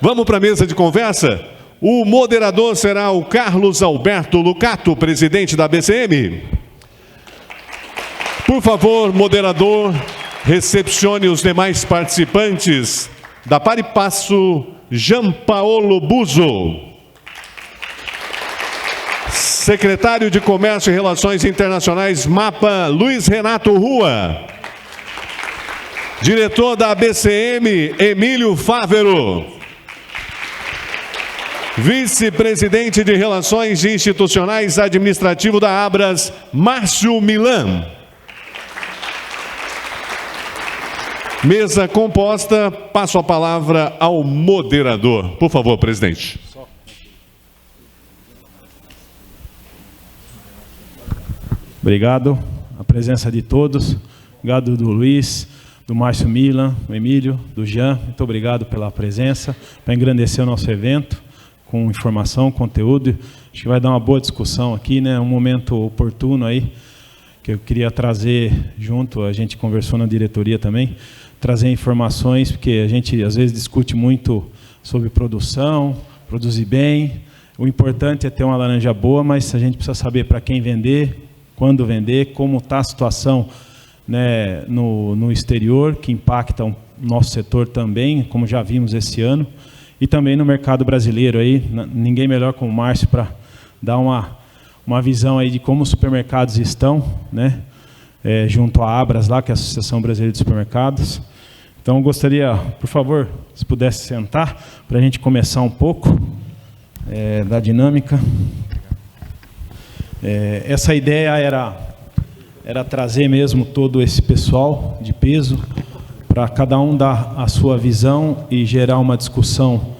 Vamos para a mesa de conversa? O moderador será o Carlos Alberto Lucato, presidente da BCM. Por favor, moderador, recepcione os demais participantes. Da Paripasso, Jean Paolo Buzo. Secretário de Comércio e Relações Internacionais, MAPA, Luiz Renato Rua. Diretor da BCM, Emílio Fávero. Vice-presidente de Relações Institucionais Administrativo da Abras, Márcio Milan. Mesa composta, passo a palavra ao moderador. Por favor, presidente. Obrigado, a presença de todos. Obrigado do Luiz, do Márcio Milan, do Emílio, do Jean. Muito obrigado pela presença, para engrandecer o nosso evento, com informação, conteúdo. Acho que vai dar uma boa discussão aqui, né? Um momento oportuno aí, que eu queria trazer junto, a gente conversou na diretoria também, trazer informações, porque a gente às vezes discute muito sobre produção, produzir bem. O importante é ter uma laranja boa, mas a gente precisa saber para quem vender, quando vender, como está a situação, né, no exterior, que impacta o nosso setor também, como já vimos esse ano, e também no mercado brasileiro. Aí, ninguém melhor como o Márcio para dar uma visão aí de como os supermercados estão, né, junto à Abras, lá, que é a Associação Brasileira de Supermercados. Então, eu gostaria, por favor, se pudesse sentar, para a gente começar um pouco da dinâmica. Essa ideia era trazer mesmo todo esse pessoal de peso, para cada um dar a sua visão e gerar uma discussão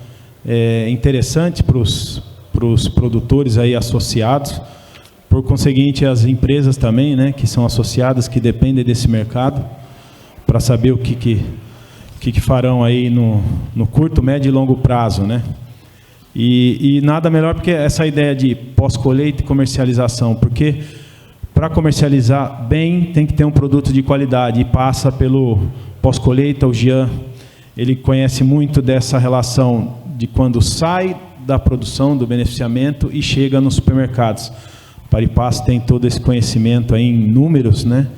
interessante para os produtores aí associados, por conseguinte as empresas também, né, que são associadas, que dependem desse mercado, para saber o que farão aí no curto, médio e longo prazo, né? E nada melhor porque essa ideia de pós-colheita e comercialização, porque para comercializar bem tem que ter um produto de qualidade, e passa pelo pós-colheita. O Jean, ele conhece muito dessa relação de quando sai da produção, do beneficiamento e chega nos supermercados. O Paripasso tem todo esse conhecimento aí em números, né?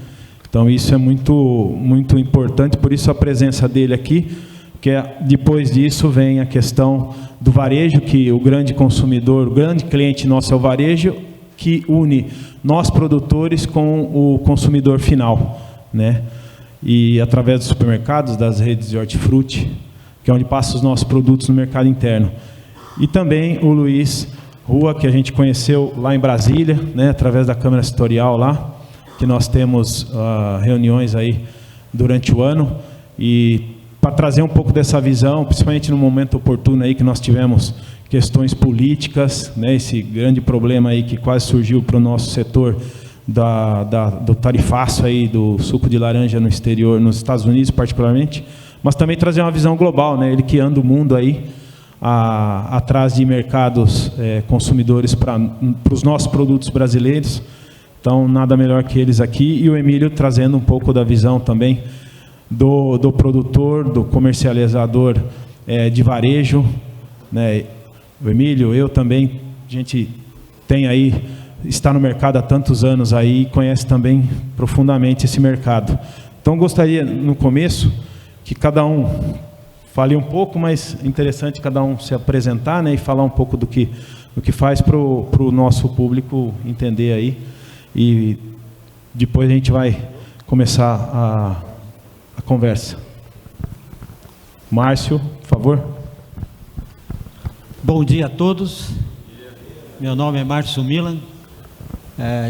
Então isso é muito, muito importante, por isso a presença dele aqui, que depois disso vem a questão do varejo, que o grande consumidor, o grande cliente nosso é o varejo, que une nós produtores com o consumidor final, né? E através dos supermercados, das redes de hortifruti, que é onde passam os nossos produtos no mercado interno. E também o Luiz Rua, que a gente conheceu lá em Brasília, né, através da Câmara Setorial lá, que nós temos reuniões aí durante o ano, e para trazer um pouco dessa visão, principalmente no momento oportuno aí que nós tivemos questões políticas, né, esse grande problema aí que quase surgiu para o nosso setor do tarifaço aí do suco de laranja no exterior, nos Estados Unidos particularmente, mas também trazer uma visão global, né, ele que anda o mundo aí atrás de mercados consumidores para os nossos produtos brasileiros. Então nada melhor que eles aqui, e o Emílio trazendo um pouco da visão também do produtor, do comercializador de varejo, né? O Emílio, eu também, a gente tem aí, está no mercado há tantos anos aí, e conhece também profundamente esse mercado. Então gostaria, no começo, que cada um fale um pouco, mas é interessante cada um se apresentar, né, e falar um pouco do que faz para o nosso público entender aí, e depois a gente vai começar a conversa. Márcio, por favor. Bom dia a todos. Meu nome é Márcio Milan.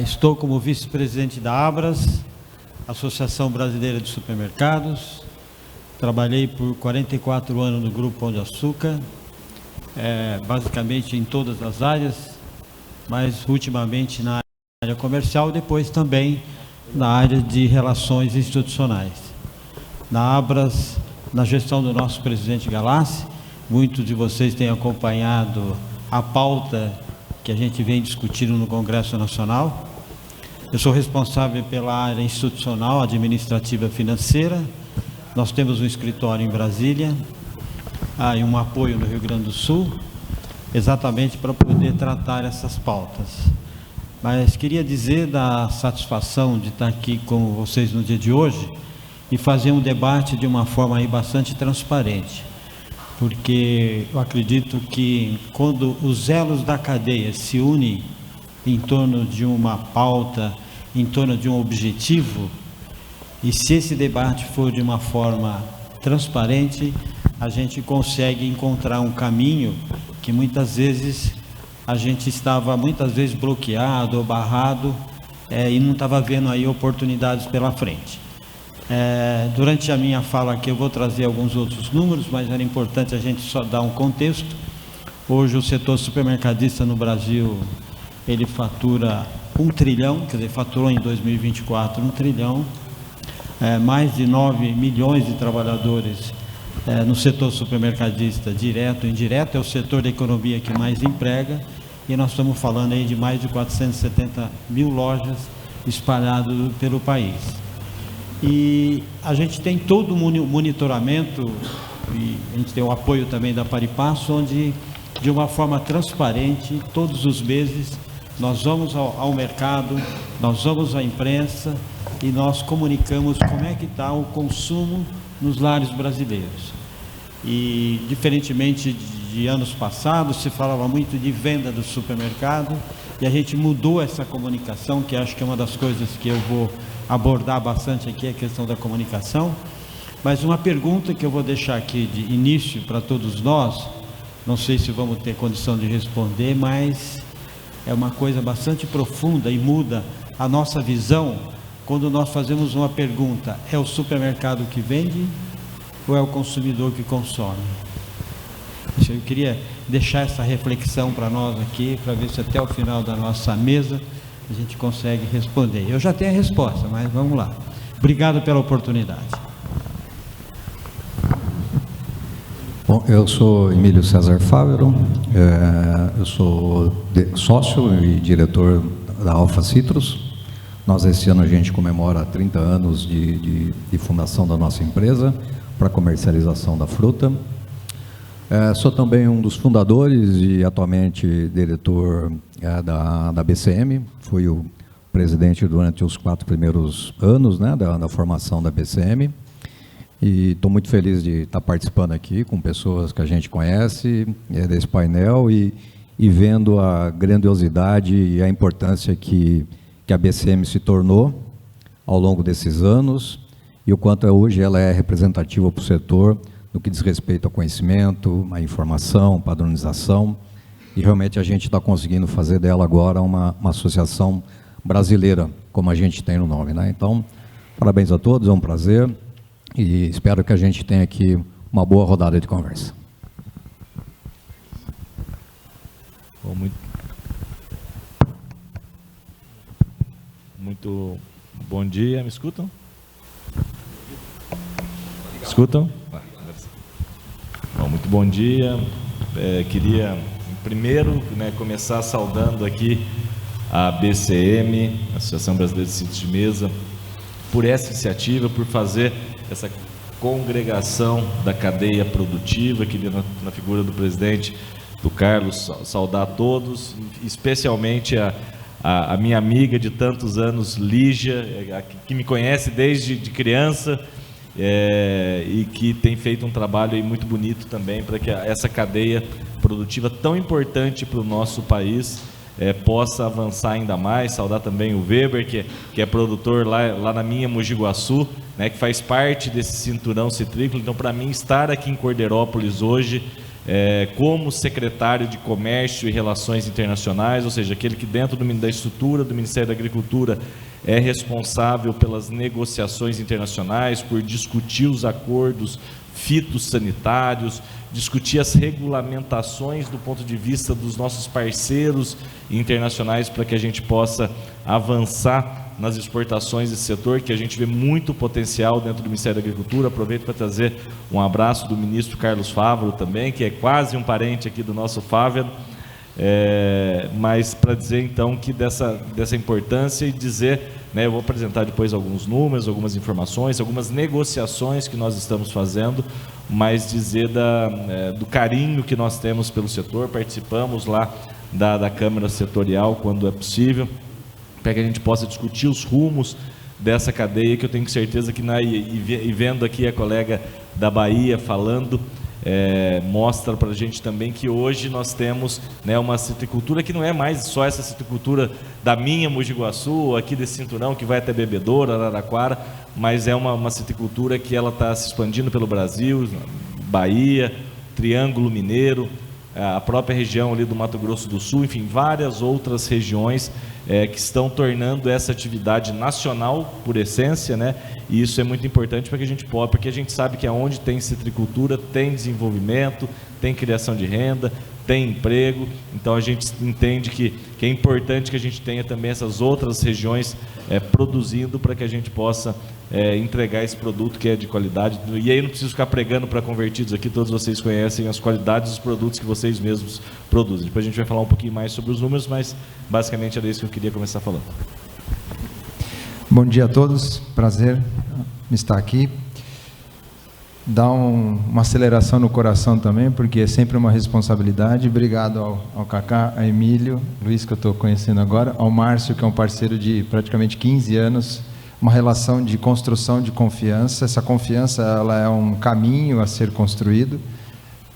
Estou como vice-presidente da Abras, Associação Brasileira de Supermercados. Trabalhei por 44 anos no Grupo Pão de Açúcar, basicamente em todas as áreas, mas ultimamente na área comercial, depois também na área de relações institucionais. Na Abras, na gestão do nosso presidente Galassi, muitos de vocês têm acompanhado a pauta que a gente vem discutindo no Congresso Nacional. Eu sou responsável pela área institucional, administrativa e financeira. Nós temos um escritório em Brasília e um apoio no Rio Grande do Sul, exatamente para poder tratar essas pautas. Mas queria dizer da satisfação de estar aqui com vocês no dia de hoje e fazer um debate de uma forma aí bastante transparente, porque eu acredito que quando os elos da cadeia se unem em torno de uma pauta, em torno de um objetivo, e se esse debate for de uma forma transparente, a gente consegue encontrar um caminho que muitas vezes a gente estava bloqueado ou barrado e não estava vendo aí oportunidades pela frente. Durante a minha fala aqui eu vou trazer alguns outros números, mas era importante a gente só dar um contexto. Hoje o setor supermercadista no Brasil, ele fatura 1 trilhão, quer dizer, faturou em 2024 1 trilhão, mais de 9 milhões de trabalhadores no setor supermercadista, direto e indireto, é o setor da economia que mais emprega, e nós estamos falando aí de mais de 470 mil lojas espalhadas pelo país. E a gente tem todo o monitoramento, e a gente tem o apoio também da Paripasso, onde de uma forma transparente, todos os meses, nós vamos ao mercado, nós vamos à imprensa e nós comunicamos como é que está o consumo nos lares brasileiros. E diferentemente de anos passados, se falava muito de venda do supermercado, e a gente mudou essa comunicação, que acho que é uma das coisas que eu vou abordar bastante aqui, a questão da comunicação. Mas uma pergunta que eu vou deixar aqui de início para todos nós, não sei se vamos ter condição de responder, mas é uma coisa bastante profunda e muda a nossa visão quando nós fazemos uma pergunta: é o supermercado que vende ou é o consumidor que consome? Eu queria deixar essa reflexão para nós aqui, para ver se até o final da nossa mesa a gente consegue responder. Eu já tenho a resposta, mas vamos lá. Obrigado pela oportunidade. Bom, eu sou Emílio César Fávero, eu sou sócio e diretor da Alfa Citrus. Nós, esse ano, a gente comemora 30 anos de fundação da nossa empresa para comercialização da fruta. Sou também um dos fundadores e atualmente diretor da BCM. Fui o presidente durante os 4 primeiros anos, né, da formação da BCM. E estou muito feliz de estar participando aqui com pessoas que a gente conhece desse painel e vendo a grandiosidade e a importância que a BCM se tornou ao longo desses anos e o quanto hoje ela é representativa para o setor no que diz respeito ao conhecimento, à informação, padronização, e realmente a gente está conseguindo fazer dela agora uma associação brasileira, como a gente tem no nome, né? Então, parabéns a todos, é um prazer e espero que a gente tenha aqui uma boa rodada de conversa. Bom, muito bom dia, me escutam? Escutam? Bom, muito bom dia. Queria primeiro começar saudando aqui a BCM, Associação Brasileira de Sítios de Mesa, por essa iniciativa, por fazer essa congregação da cadeia produtiva. Queria, na figura do presidente, do Carlos, saudar a todos, especialmente a minha amiga de tantos anos, Lígia, que me conhece desde criança, e que tem feito um trabalho aí muito bonito também para que essa cadeia produtiva tão importante para o nosso país possa avançar ainda mais. Saudar também o Weber, que é produtor lá na minha Mogi Guaçu, né, que faz parte desse cinturão citrícola. Então, para mim, estar aqui em Cordeirópolis hoje, como secretário de Comércio e Relações Internacionais, ou seja, aquele que dentro da estrutura do Ministério da Agricultura é responsável pelas negociações internacionais, por discutir os acordos fitossanitários, discutir as regulamentações do ponto de vista dos nossos parceiros internacionais para que a gente possa avançar nas exportações desse setor, que a gente vê muito potencial dentro do Ministério da Agricultura. Aproveito para trazer um abraço do ministro Carlos Fávero também, que é quase um parente aqui do nosso Fávero. mas para dizer então que dessa importância e dizer, né, eu vou apresentar depois alguns números, algumas informações, algumas negociações que nós estamos fazendo, mas dizer do carinho que nós temos pelo setor. Participamos lá da Câmara Setorial quando é possível, para que a gente possa discutir os rumos dessa cadeia, que eu tenho certeza que, e vendo aqui a colega da Bahia falando, mostra para a gente também que hoje nós temos, né, uma citricultura que não é mais só essa citricultura da minha Mogi Guaçu, aqui desse cinturão que vai até Bebedouro, Araraquara, mas é uma citricultura que ela está se expandindo pelo Brasil, Bahia, Triângulo Mineiro, a própria região ali do Mato Grosso do Sul, enfim, várias outras regiões que estão tornando essa atividade nacional por essência, né? E isso é muito importante para que a gente possa, porque a gente sabe que aonde tem citricultura tem desenvolvimento, tem criação de renda, tem emprego. Então a gente entende que é importante que a gente tenha também essas outras regiões produzindo, para que a gente possa entregar esse produto que é de qualidade. E aí não preciso ficar pregando para convertidos aqui, todos vocês conhecem as qualidades dos produtos que vocês mesmos produzem. Depois a gente vai falar um pouquinho mais sobre os números, mas basicamente era isso que eu queria começar falando. Bom dia a todos, prazer estar aqui. Dá uma aceleração no coração também, porque é sempre uma responsabilidade. Obrigado ao Cacá, a Emílio, Luiz, que eu estou conhecendo agora, ao Márcio, que é um parceiro de praticamente 15 anos, uma relação de construção de confiança. Essa confiança, ela é um caminho a ser construído.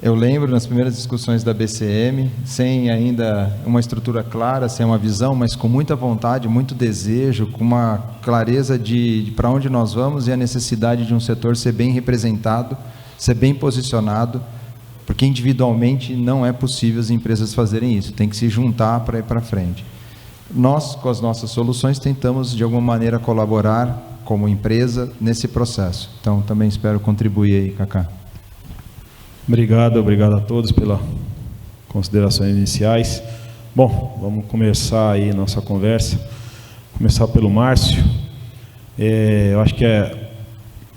Eu lembro nas primeiras discussões da BCM, sem ainda uma estrutura clara, sem uma visão, mas com muita vontade, muito desejo, com uma clareza de para onde nós vamos e a necessidade de um setor ser bem representado, ser bem posicionado, porque individualmente não é possível as empresas fazerem isso, tem que se juntar para ir para frente. Nós, com as nossas soluções, tentamos de alguma maneira colaborar como empresa nesse processo. Então, também espero contribuir aí, Cacá. Obrigado a todos pelas considerações iniciais. Bom, vamos começar aí nossa conversa. Começar pelo Márcio. Eu acho que é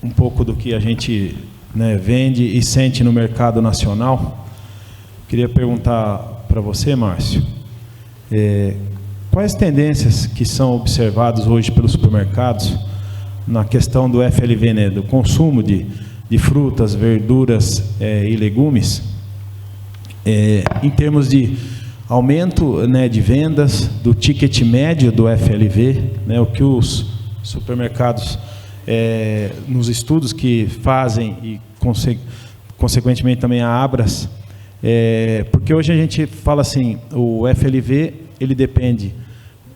um pouco do que a gente, né, vende e sente no mercado nacional. Queria perguntar para você, Márcio, quais tendências que são observadas hoje pelos supermercados na questão do FLV, né, do consumo de frutas, verduras e legumes, em termos de aumento, né, de vendas, do ticket médio do FLV, né, o que os supermercados, nos estudos que fazem e consequentemente também a Abras, porque hoje a gente fala assim, o FLV ele depende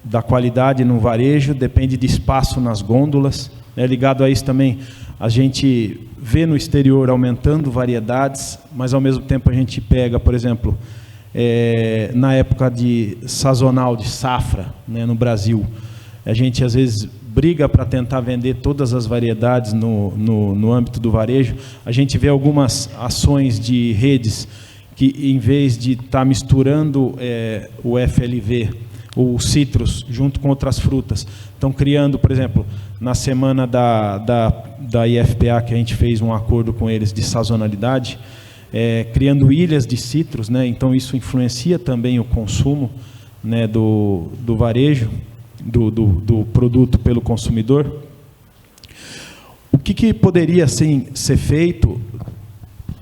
da qualidade no varejo, depende de espaço nas gôndolas, né, ligado a isso também a gente vê no exterior aumentando variedades, mas ao mesmo tempo a gente pega, por exemplo, na época de sazonal, de safra, né, no Brasil, a gente às vezes briga para tentar vender todas as variedades no âmbito do varejo. A gente vê algumas ações de redes que, em vez de estar misturando o FLV, o citrus, junto com outras frutas, estão criando, por exemplo, na semana da IFPA, que a gente fez um acordo com eles de sazonalidade, criando ilhas de citrus, né? Então isso influencia também o consumo, né, do varejo, do produto pelo consumidor. O que poderia assim, ser feito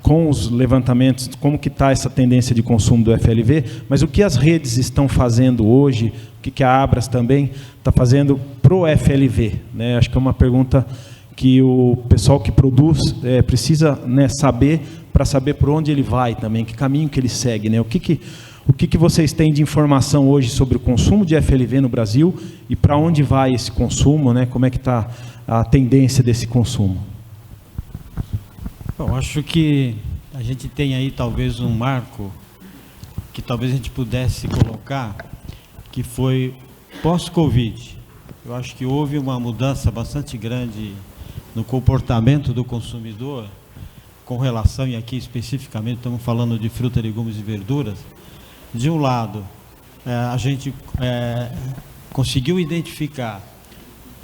com os levantamentos, como que está essa tendência de consumo do FLV, mas o que as redes estão fazendo hoje, o que a Abras também está fazendo para o FLV, né? Acho que é uma pergunta que o pessoal que produz precisa, né, saber, para saber por onde ele vai também, que caminho que ele segue, né? O que vocês têm de informação hoje sobre o consumo de FLV no Brasil e para onde vai esse consumo, né? Como é que está a tendência desse consumo? Bom, acho que a gente tem aí talvez um marco que talvez a gente pudesse colocar, que foi pós-Covid. Eu acho que houve uma mudança bastante grande no comportamento do consumidor com relação, e aqui especificamente estamos falando de fruta, legumes e verduras. De um lado, a gente conseguiu identificar,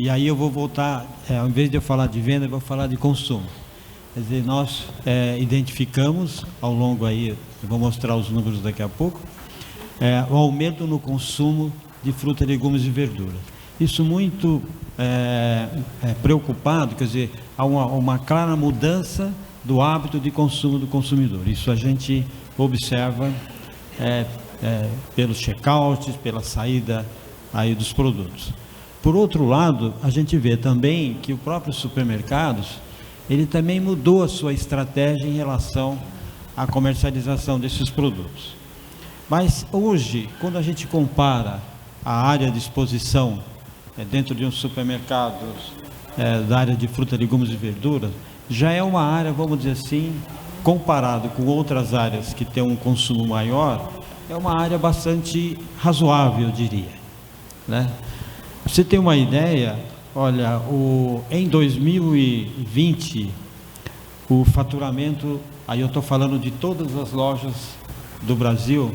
e aí eu vou voltar, ao invés de eu falar de venda, eu vou falar de consumo. Quer dizer, nós identificamos ao longo aí, eu vou mostrar os números daqui a pouco, o aumento no consumo de frutas, legumes e verduras. Isso muito preocupado, quer dizer, há uma clara mudança do hábito de consumo do consumidor. Isso a gente observa pelos checkouts, pela saída aí dos produtos. Por outro lado, a gente vê também que o próprio supermercados, ele também mudou a sua estratégia em relação à comercialização desses produtos. Mas hoje, quando a gente compara a área de exposição dentro de um supermercado da área de frutas, legumes e verduras, já é uma área, vamos dizer assim, comparado com outras áreas que têm um consumo maior, é uma área bastante razoável, eu diria, né? Pra você ter uma ideia, olha, em 2020, o faturamento, aí eu estou falando de todas as lojas do Brasil,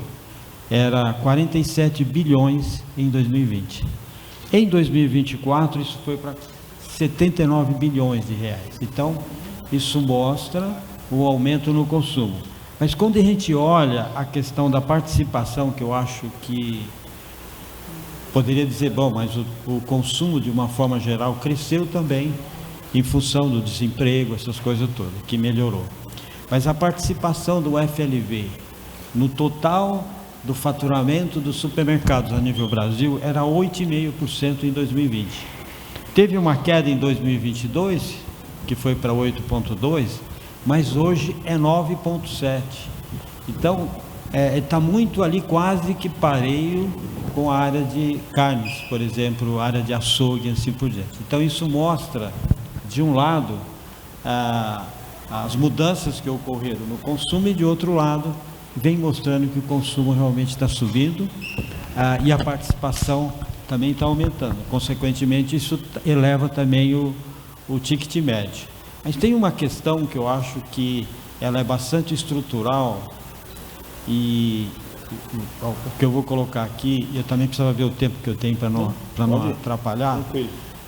era 47 bilhões em 2020. Em 2024, isso foi para 79 bilhões de reais. Então, isso mostra o aumento no consumo. Mas quando a gente olha a questão da participação, que eu acho que poderia dizer, bom, mas o consumo de uma forma geral cresceu também em função do desemprego, essas coisas todas, que melhorou. Mas a participação do FLV no total do faturamento dos supermercados a nível Brasil era 8,5% em 2020. Teve uma queda em 2022, que foi para 8,2%, mas hoje é 9,7%. Então, está muito ali quase que pareio com a área de carnes, por exemplo, a área de açougue e assim por diante. Então, isso mostra, de um lado, as mudanças que ocorreram no consumo e, de outro lado, vem mostrando que o consumo realmente está subindo e a participação também está aumentando. Consequentemente, isso eleva também o ticket médio. Mas tem uma questão que eu acho que ela é bastante estrutural e o que eu vou colocar aqui, eu também precisava ver o tempo que eu tenho para não atrapalhar,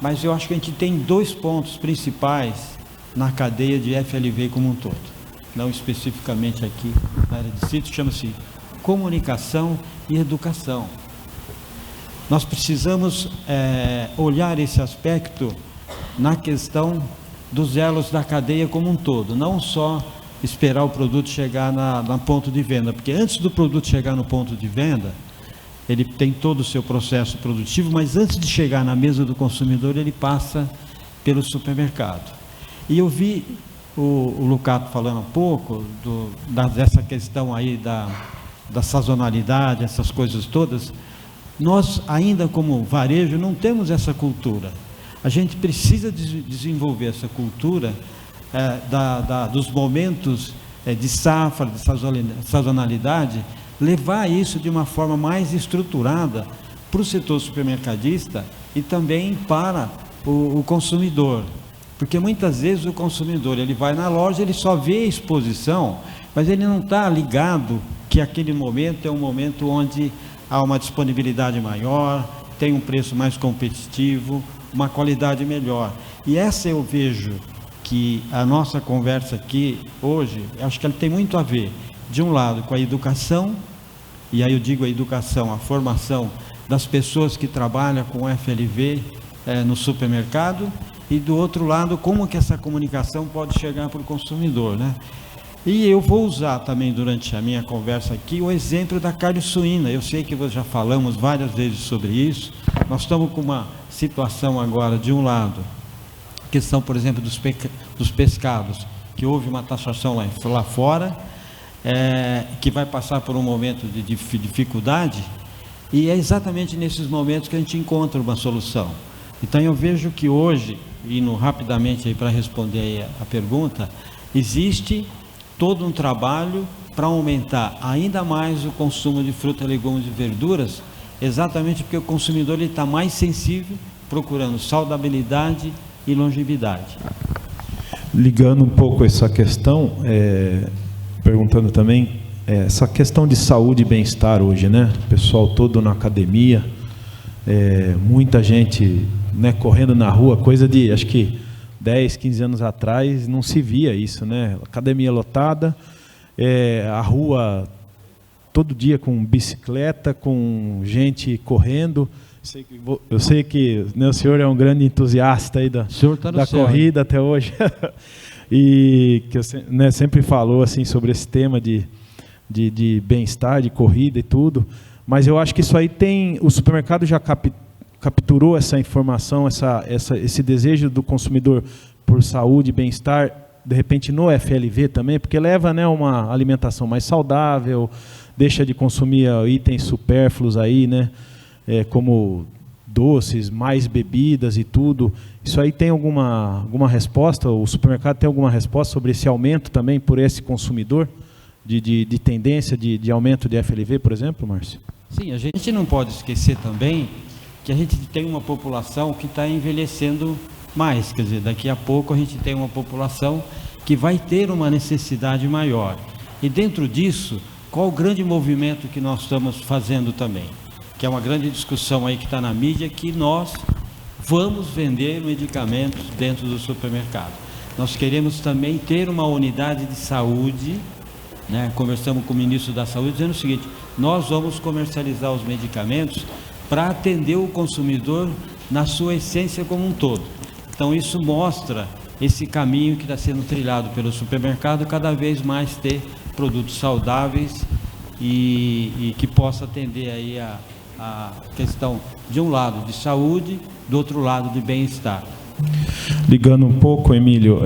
mas eu acho que a gente tem dois pontos principais na cadeia de FLV como um todo, não especificamente aqui na área de sítio, chama-se comunicação e educação. Nós precisamos olhar esse aspecto na questão dos elos da cadeia como um todo, não só esperar o produto chegar na ponto de venda, porque antes do produto chegar no ponto de venda, ele tem todo o seu processo produtivo, mas antes de chegar na mesa do consumidor, ele passa pelo supermercado. E eu vi o Lucato falando um pouco dessa questão aí da sazonalidade, essas coisas todas. Nós ainda como varejo não temos essa cultura. A gente precisa desenvolver essa cultura dos momentos de safra, de sazonalidade, levar isso de uma forma mais estruturada para o setor supermercadista e também para o consumidor. Porque muitas vezes o consumidor, ele vai na loja, ele só vê a exposição, mas ele não está ligado que aquele momento é um momento onde há uma disponibilidade maior, tem um preço mais competitivo, uma qualidade melhor. E essa eu vejo que a nossa conversa aqui hoje, acho que ela tem muito a ver, de um lado, com a educação, e aí eu digo a educação, a formação das pessoas que trabalham com FLV no supermercado, e do outro lado, como que essa comunicação pode chegar para o consumidor, né? E eu vou usar também durante a minha conversa aqui o exemplo da carne suína. Eu sei que já falamos várias vezes sobre isso. Nós estamos com uma situação agora, de um lado, questão, por exemplo, dos pescados, que houve uma taxação lá fora, que vai passar por um momento de dificuldade, e é exatamente nesses momentos que a gente encontra uma solução. Então eu vejo que hoje, indo rapidamente aí para responder aí a pergunta, existe todo um trabalho para aumentar ainda mais o consumo de frutas, legumes e verduras, exatamente porque o consumidor está mais sensível, procurando saudabilidade e longevidade. Ligando um pouco essa questão, perguntando também, essa questão de saúde e bem-estar hoje, né? O pessoal todo na academia, muita gente, né, correndo na rua, coisa de, acho que 10, 15 anos atrás, não se via isso, né? Academia lotada, a rua todo dia com bicicleta, com gente correndo. Eu sei que, né, o senhor é um grande entusiasta aí da corrida até hoje. E que né, sempre falou assim, sobre esse tema de bem-estar, de corrida e tudo. Mas eu acho que isso aí o supermercado já capturou essa informação, esse desejo do consumidor por saúde e bem-estar, de repente no FLV também, porque leva, né, uma alimentação mais saudável, deixa de consumir itens supérfluos aí, né, como doces, mais bebidas e tudo. Isso aí tem alguma resposta? O supermercado tem alguma resposta sobre esse aumento também por esse consumidor? De tendência de aumento de FLV, por exemplo, Márcio? Sim, a gente não pode esquecer também que a gente tem uma população que está envelhecendo mais, quer dizer, daqui a pouco a gente tem uma população que vai ter uma necessidade maior. E dentro disso, qual o grande movimento que nós estamos fazendo também? Que é uma grande discussão aí que está na mídia, que nós vamos vender medicamentos dentro do supermercado. Nós queremos também ter uma unidade de saúde, né? Conversamos com o ministro da Saúde dizendo o seguinte: nós vamos comercializar os medicamentos para atender o consumidor na sua essência como um todo. Então isso mostra esse caminho que está sendo trilhado pelo supermercado, cada vez mais ter produtos saudáveis e que possa atender aí a questão, de um lado, de saúde, do outro lado, de bem-estar. Ligando um pouco, Emílio,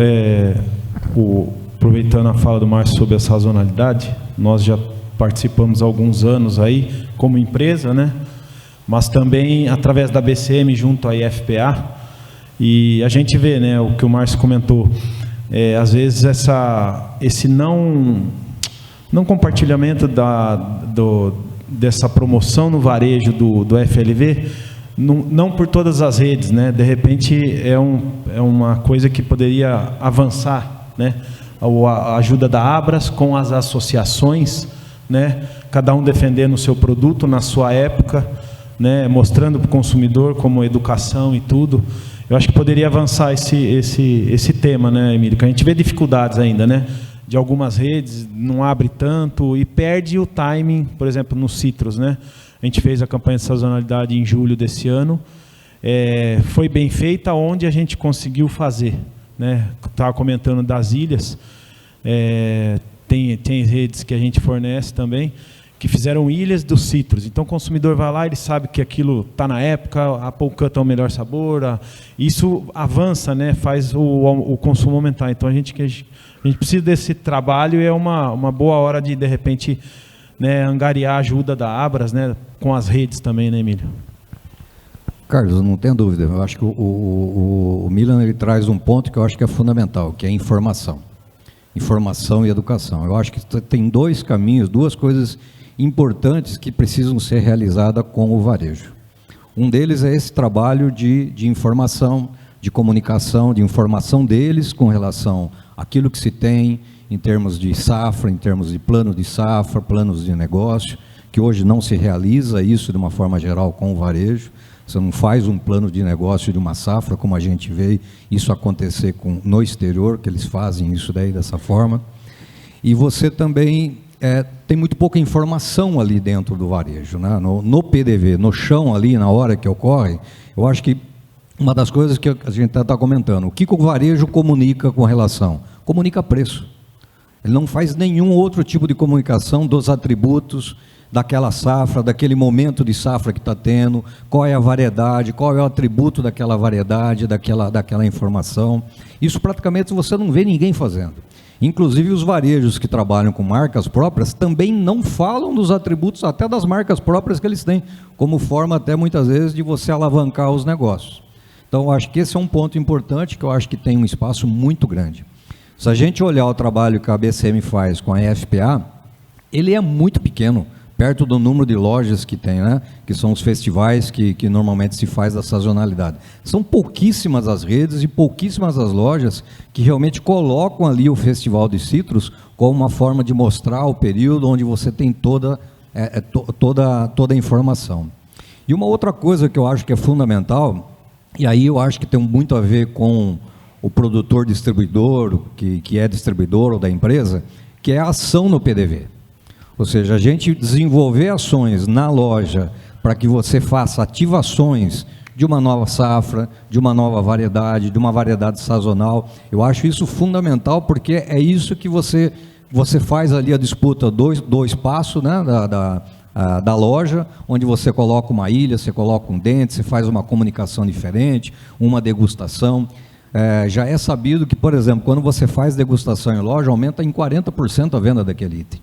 aproveitando a fala do Márcio sobre a sazonalidade, nós já participamos há alguns anos aí, como empresa, né? Mas também através da BCM junto à IFPA, e a gente vê, né, o que o Márcio comentou, às vezes esse não compartilhamento dessa promoção no varejo do FLV, não por todas as redes, né? De repente é uma coisa que poderia avançar, né? A ajuda da Abras com as associações, né? Cada um defendendo o seu produto na sua época, né? Mostrando para o consumidor como educação e tudo. Eu acho que poderia avançar esse tema, né, Emílio? Que a gente vê dificuldades ainda, né? De algumas redes, não abre tanto e perde o timing, por exemplo, no Citrus, né? A gente fez a campanha de sazonalidade em julho desse ano, foi bem feita, onde a gente conseguiu fazer, né? Estava comentando das ilhas, tem redes que a gente fornece também, que fizeram ilhas dos Citrus. Então o consumidor vai lá, ele sabe que aquilo está na época, a polcanta é o melhor sabor, isso avança, né? Faz o consumo aumentar. Então a gente precisa desse trabalho e é uma boa hora de repente, né, angariar a ajuda da Abras, né, com as redes também, né, Emílio? Carlos, não tenho dúvida. Eu acho que o Milan ele traz um ponto que eu acho que é fundamental, que é informação. Informação e educação. Eu acho que tem dois caminhos, duas coisas importantes que precisam ser realizadas com o varejo. Um deles é esse trabalho de informação, de comunicação, de informação deles com relação àquilo que se tem em termos de safra, em termos de plano de safra, planos de negócio, que hoje não se realiza isso de uma forma geral com o varejo. Você não faz um plano de negócio de uma safra, como a gente vê isso acontecer no exterior, que eles fazem isso daí dessa forma. E você também tem muito pouca informação ali dentro do varejo, né? No PDV, no chão ali, na hora que ocorre, eu acho que uma das coisas que a gente está comentando, o que o varejo comunica com relação? Comunica preço. Ele não faz nenhum outro tipo de comunicação dos atributos daquela safra, daquele momento de safra que está tendo, qual é a variedade, qual é o atributo daquela variedade, daquela informação. Isso praticamente você não vê ninguém fazendo. Inclusive os varejos que trabalham com marcas próprias também não falam dos atributos até das marcas próprias que eles têm, como forma até muitas vezes de você alavancar os negócios. Então eu acho que esse é um ponto importante, que eu acho que tem um espaço muito grande. Se a gente olhar o trabalho que a BCM faz com a IFPA, ele é muito pequeno, perto do número de lojas que tem, né? Que são os festivais que normalmente se faz da sazonalidade. São pouquíssimas as redes e pouquíssimas as lojas que realmente colocam ali o Festival de Citrus como uma forma de mostrar o período onde você tem toda a informação. E uma outra coisa que eu acho que é fundamental, e aí eu acho que tem muito a ver com o produtor distribuidor, que é distribuidor ou da empresa, que é a ação no PDV. Ou seja, a gente desenvolver ações na loja para que você faça ativações de uma nova safra, de uma nova variedade, de uma variedade sazonal. Eu acho isso fundamental, porque é isso que você faz ali a disputa dois passos, né, da loja, onde você coloca uma ilha, você coloca um dente, você faz uma comunicação diferente, uma degustação. Já é sabido que, por exemplo, quando você faz degustação em loja, aumenta em 40% a venda daquele item.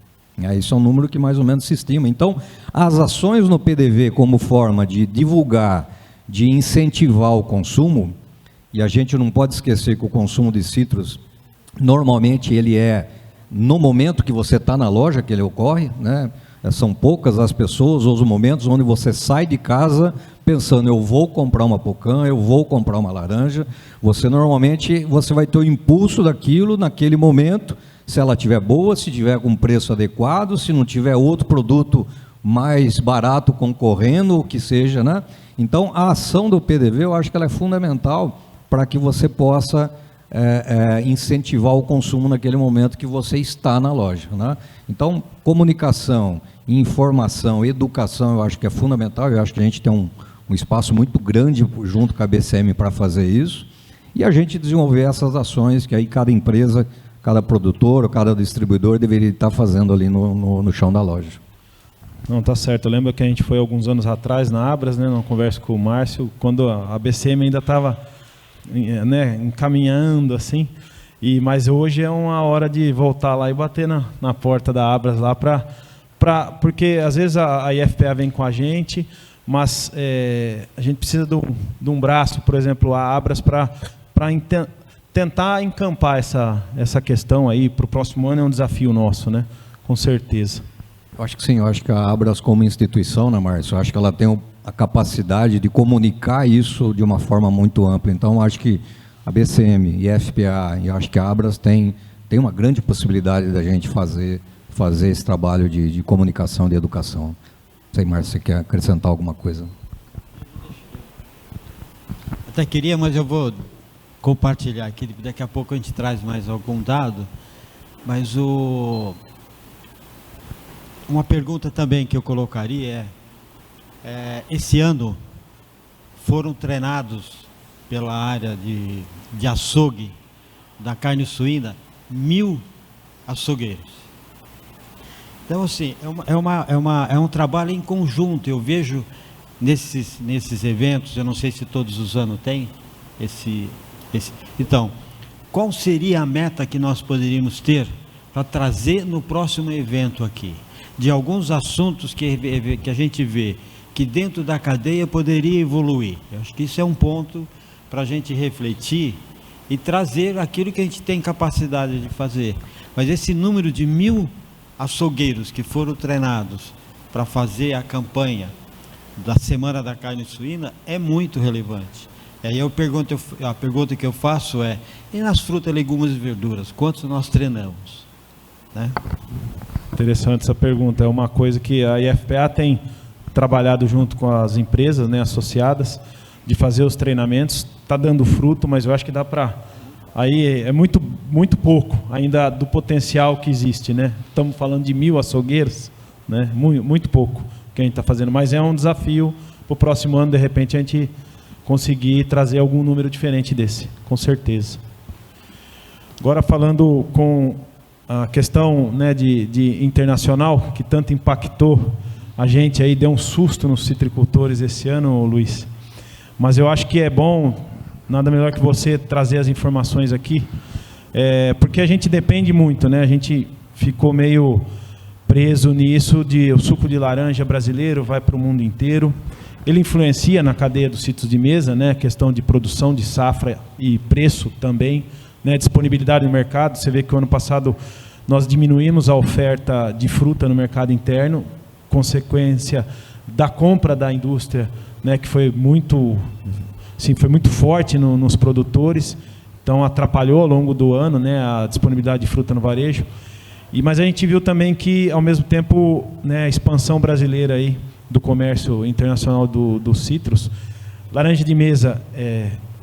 Isso é um número que mais ou menos se estima. Então, as ações no PDV como forma de divulgar, de incentivar o consumo, e a gente não pode esquecer que o consumo de citros, normalmente ele é no momento que você está na loja que ele ocorre, né? São poucas as pessoas ou os momentos onde você sai de casa pensando, eu vou comprar uma pocã, eu vou comprar uma laranja. Normalmente você vai ter o impulso daquilo naquele momento, se ela estiver boa, se tiver com preço adequado, se não tiver outro produto mais barato concorrendo, o que seja, né? Então, a ação do PDV, eu acho que ela é fundamental para que você possa incentivar o consumo naquele momento que você está na loja, né? Então, comunicação, informação, educação, eu acho que é fundamental. Eu acho que a gente tem um espaço muito grande junto com a BCM para fazer isso, e a gente desenvolver essas ações que aí cada empresa, cada produtor, cada distribuidor deveria estar fazendo ali no chão da loja. Não, tá certo. Eu lembro que a gente foi alguns anos atrás na Abras, né, numa conversa com o Márcio, quando a BCM ainda estava, né, encaminhando assim, mas hoje é uma hora de voltar lá e bater na porta da Abras lá, porque às vezes a IFPA vem com a gente, mas a gente precisa de um braço, por exemplo, a Abras, para tentar encampar essa questão aí para o próximo ano. É um desafio nosso, né? Com certeza. Eu acho que sim, eu acho que a Abras como instituição, né, Márcio, eu acho que ela tem a capacidade de comunicar isso de uma forma muito ampla. Então, eu acho que a BCM e a FPA, e eu acho que a Abras tem uma grande possibilidade da gente fazer esse trabalho de comunicação, de educação. Não sei, Márcio, você quer acrescentar alguma coisa? Até queria, mas eu vou compartilhar aqui, daqui a pouco a gente traz mais algum dado, mas uma pergunta também que eu colocaria esse ano foram treinados pela área de açougue da carne suína 1.000 açougueiros. Então, assim, é um trabalho em conjunto. Eu vejo nesses eventos, eu não sei se todos os anos tem esse. Então, qual seria a meta que nós poderíamos ter para trazer no próximo evento aqui? De alguns assuntos que a gente vê que dentro da cadeia poderia evoluir. Eu acho que isso é um ponto para a gente refletir e trazer aquilo que a gente tem capacidade de fazer. Mas esse número de 1.000 açougueiros que foram treinados para fazer a campanha da Semana da Carne Suína é muito relevante. E aí a pergunta que eu faço e nas frutas, legumes e verduras, quantos nós treinamos? Né? Interessante essa pergunta. É uma coisa que a IFPA tem trabalhado junto com as empresas, né, associadas, de fazer os treinamentos. Está dando fruto, mas eu acho que dá para... Aí é muito, muito pouco ainda do potencial que existe, né? Estamos falando de 1.000 açougueiros, né? Muito, muito pouco que a gente está fazendo, mas é um desafio para o próximo ano, de repente, a gente conseguir trazer algum número diferente desse, com certeza. Agora, falando com a questão, né, de internacional, que tanto impactou a gente aí, deu um susto nos citricultores esse ano, Luiz, mas eu acho que é bom... Nada melhor que você trazer as informações aqui, porque a gente depende muito, né? A gente ficou meio preso nisso, o suco de laranja brasileiro vai para o mundo inteiro. Ele influencia na cadeia dos citros de mesa, né? A questão de produção, de safra e preço também, né? Disponibilidade no mercado. Você vê que o ano passado nós diminuímos a oferta de fruta no mercado interno, consequência da compra da indústria, né? Que foi muito... Sim, foi muito forte nos produtores, então atrapalhou ao longo do ano, né, a disponibilidade de fruta no varejo. Mas a gente viu também que, ao mesmo tempo, né, a expansão brasileira aí do comércio internacional dos citros, laranja de mesa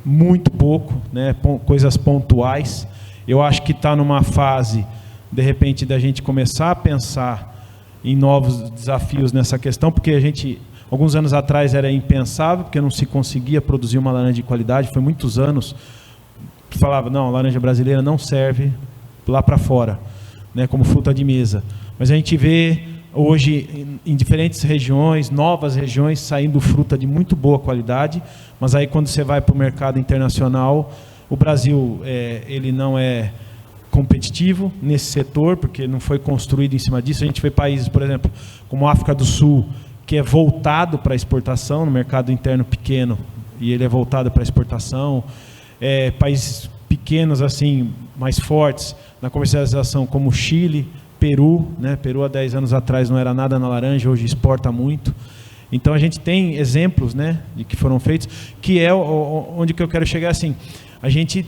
muito pouco, né, coisas pontuais. Eu acho que está numa fase, de repente, da gente começar a pensar em novos desafios nessa questão, porque a gente, alguns anos atrás, era impensável, porque não se conseguia produzir uma laranja de qualidade. Foi muitos anos que falava, não, a laranja brasileira não serve lá para fora, né, como fruta de mesa. Mas a gente vê hoje em diferentes regiões, novas regiões, saindo fruta de muito boa qualidade, mas aí quando você vai para o mercado internacional, o Brasil ele não é competitivo nesse setor, porque não foi construído em cima disso. A gente vê países, por exemplo, como a África do Sul, que é voltado para a exportação, no mercado interno pequeno, e ele é voltado para a exportação. Países pequenos, assim, mais fortes na comercialização, como Chile, Peru, né? Peru há 10 anos atrás não era nada na laranja, hoje exporta muito. Então a gente tem exemplos, né, de que foram feitos, que é onde que eu quero chegar, assim, a gente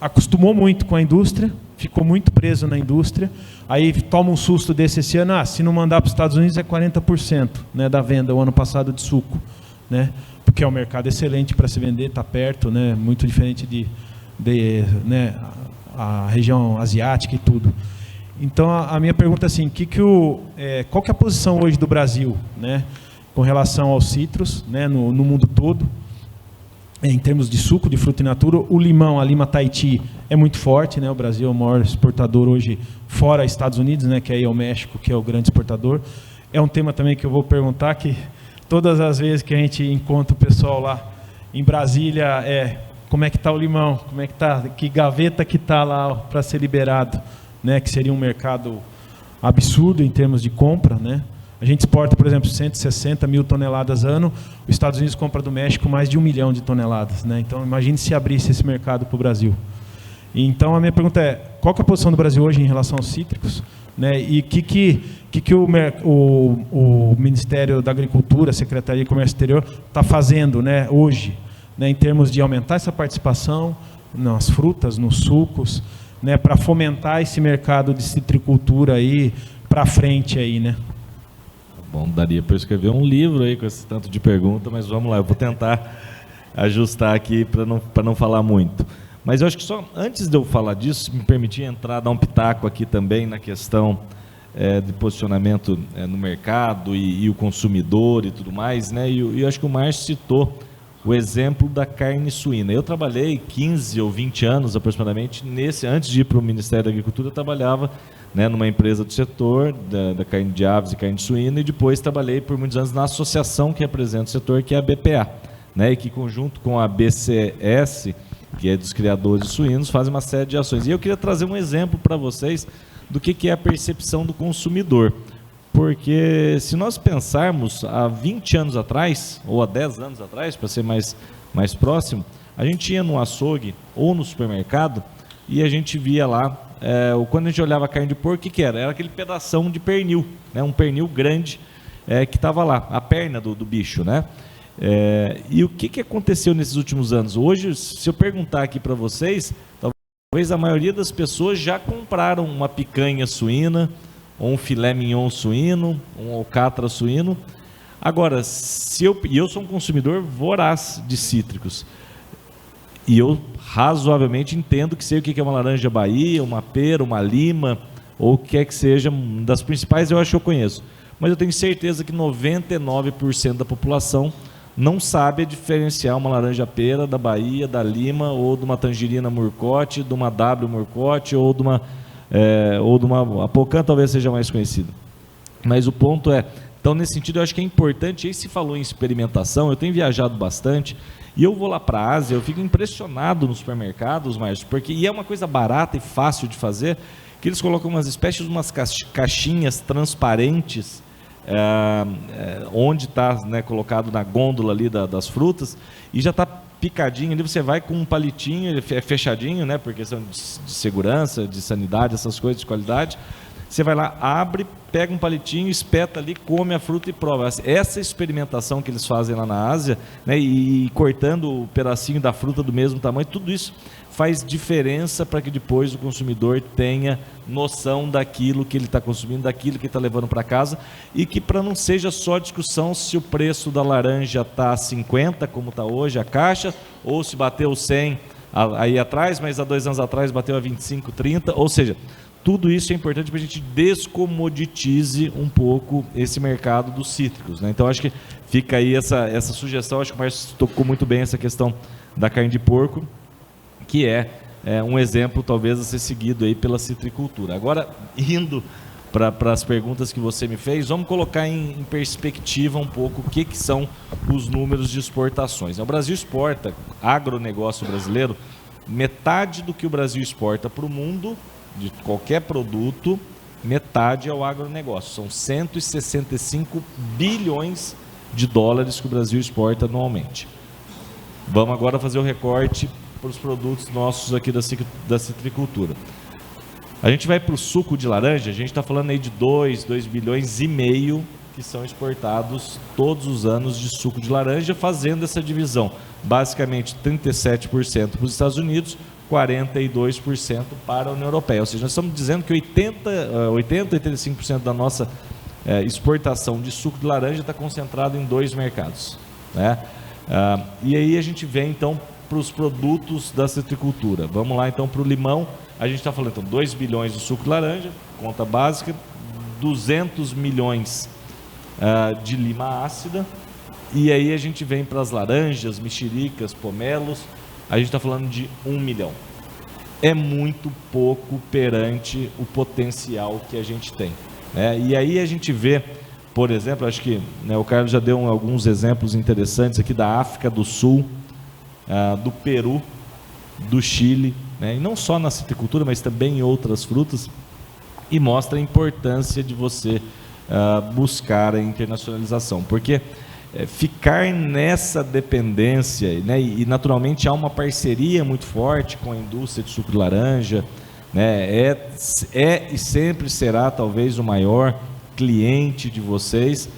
acostumou muito com a indústria, ficou muito preso na indústria, aí toma um susto desse esse ano, se não mandar para os Estados Unidos é 40%, né, da venda o ano passado de suco, né, porque é um mercado excelente para se vender, está perto, né, muito diferente de né, a região asiática e tudo. Então a minha pergunta é assim, qual que é a posição hoje do Brasil, né, com relação aos citros, né, no mundo todo, em termos de suco, de fruta in natura? O limão, a lima Tahiti, é muito forte, né? O Brasil é o maior exportador hoje, fora Estados Unidos, né? Que aí é o México, que é o grande exportador. É um tema também que eu vou perguntar, que todas as vezes que a gente encontra o pessoal lá em Brasília, como é que está o limão? Como é que está? Que gaveta que está lá para ser liberado, né? Que seria um mercado absurdo em termos de compra, né? A gente exporta, por exemplo, 160 mil toneladas ano, os Estados Unidos compra do México mais de 1 milhão de toneladas, né? Então, imagine se abrisse esse mercado para o Brasil. Então, a minha pergunta é, qual que é a posição do Brasil hoje em relação aos cítricos, né? E o Ministério da Agricultura, a Secretaria de Comércio Exterior, está fazendo, né, hoje, né, em termos de aumentar essa participação nas frutas, nos sucos, né, para fomentar esse mercado de citricultura aí para frente aí, né? Bom, daria para eu escrever um livro aí com esse tanto de pergunta, mas vamos lá, eu vou tentar ajustar aqui para não falar muito. Mas eu acho que só antes de eu falar disso, me permitir entrar, dar um pitaco aqui também na questão de posicionamento no mercado e o consumidor e tudo mais, né? E eu acho que o Márcio citou o exemplo da carne suína. Eu trabalhei 15 ou 20 anos aproximadamente antes de ir para o Ministério da Agricultura, eu trabalhava, né, numa empresa do setor da carne de aves e carne de suína, e depois trabalhei por muitos anos na associação que representa o setor, que é a BPA, né, e que, conjunto com a BCS, que é dos criadores de suínos, faz uma série de ações. E eu queria trazer um exemplo para vocês do que é a percepção do consumidor. Porque se nós pensarmos há 20 anos atrás, ou há 10 anos atrás, para ser mais próximo, a gente ia no açougue ou no supermercado e a gente via lá, quando a gente olhava a carne de porco, o que era? Era aquele pedação de pernil, né? Um pernil grande que estava lá, a perna do bicho, né? E o que aconteceu nesses últimos anos? Hoje, se eu perguntar aqui para vocês, talvez a maioria das pessoas já compraram uma picanha suína, ou um filé mignon suíno, um alcatra suíno. Agora, eu sou um consumidor voraz de cítricos, e eu razoavelmente entendo que sei o que é uma laranja Bahia, uma pera, uma lima, ou o que quer que seja, das principais eu acho que eu conheço. Mas eu tenho certeza que 99% da população não sabe diferenciar uma laranja pera da Bahia, da lima, ou de uma tangerina murcote, de uma W murcote, ou de uma a Pocan talvez seja mais conhecida. Mas o ponto então nesse sentido eu acho que é importante, aí se falou em experimentação, eu tenho viajado bastante, e eu vou lá para a Ásia, eu fico impressionado nos supermercados, Márcio, e é uma coisa barata e fácil de fazer, que eles colocam umas espécies de umas caixinhas transparentes, onde está, né, colocado na gôndola ali das frutas, e já está picadinho ali, você vai com um palitinho, ele é fechadinho, né, por questão de segurança, de sanidade, essas coisas de qualidade. Você vai lá, abre, pega um palitinho, espeta ali, come a fruta e prova. Essa experimentação que eles fazem lá na Ásia, né, e cortando o pedacinho da fruta do mesmo tamanho, tudo isso faz diferença para que depois o consumidor tenha noção daquilo que ele está consumindo, daquilo que ele está levando para casa, e que para não seja só discussão se o preço da laranja está a 50, como está hoje a caixa, ou se bateu 100 aí atrás, mas há 2 anos atrás bateu a 25, 30, ou seja, tudo isso é importante para a gente descomoditize um pouco esse mercado dos cítricos, né? Então, acho que fica aí essa sugestão. Acho que o Márcio tocou muito bem essa questão da carne de porco, que é um exemplo, talvez, a ser seguido aí pela citricultura. Agora, indo para as perguntas que você me fez, vamos colocar em perspectiva um pouco o que são os números de exportações. O Brasil exporta, agronegócio brasileiro, metade do que o Brasil exporta para o mundo, de qualquer produto, metade é o agronegócio. São 165 bilhões de dólares que o Brasil exporta anualmente. Vamos agora fazer o recorte para os produtos nossos aqui da citricultura. A gente vai para o suco de laranja, a gente está falando aí de 2 bilhões e meio que são exportados todos os anos de suco de laranja, fazendo essa divisão. Basicamente 37% para os Estados Unidos, 42% para a União Europeia. Ou seja, nós estamos dizendo que 85% da nossa exportação de suco de laranja está concentrado em 2 mercados, né? E aí a gente vem então para os produtos da citricultura. Vamos lá então para o limão. A gente está falando então 2 bilhões de suco de laranja, conta básica, 200 milhões de lima ácida, e aí a gente vem para as laranjas, mexericas, pomelos, a gente está falando de 1 milhão. É muito pouco perante o potencial que a gente tem, né? E aí a gente vê, por exemplo, acho que, né, o Carlos já deu alguns exemplos interessantes aqui da África do Sul, do Peru, do Chile, né? E não só na citricultura, mas também em outras frutas, e mostra a importância de você buscar a internacionalização, porque ficar nessa dependência, né, e naturalmente há uma parceria muito forte com a indústria de suco de laranja, né, e sempre será talvez o maior cliente de vocês,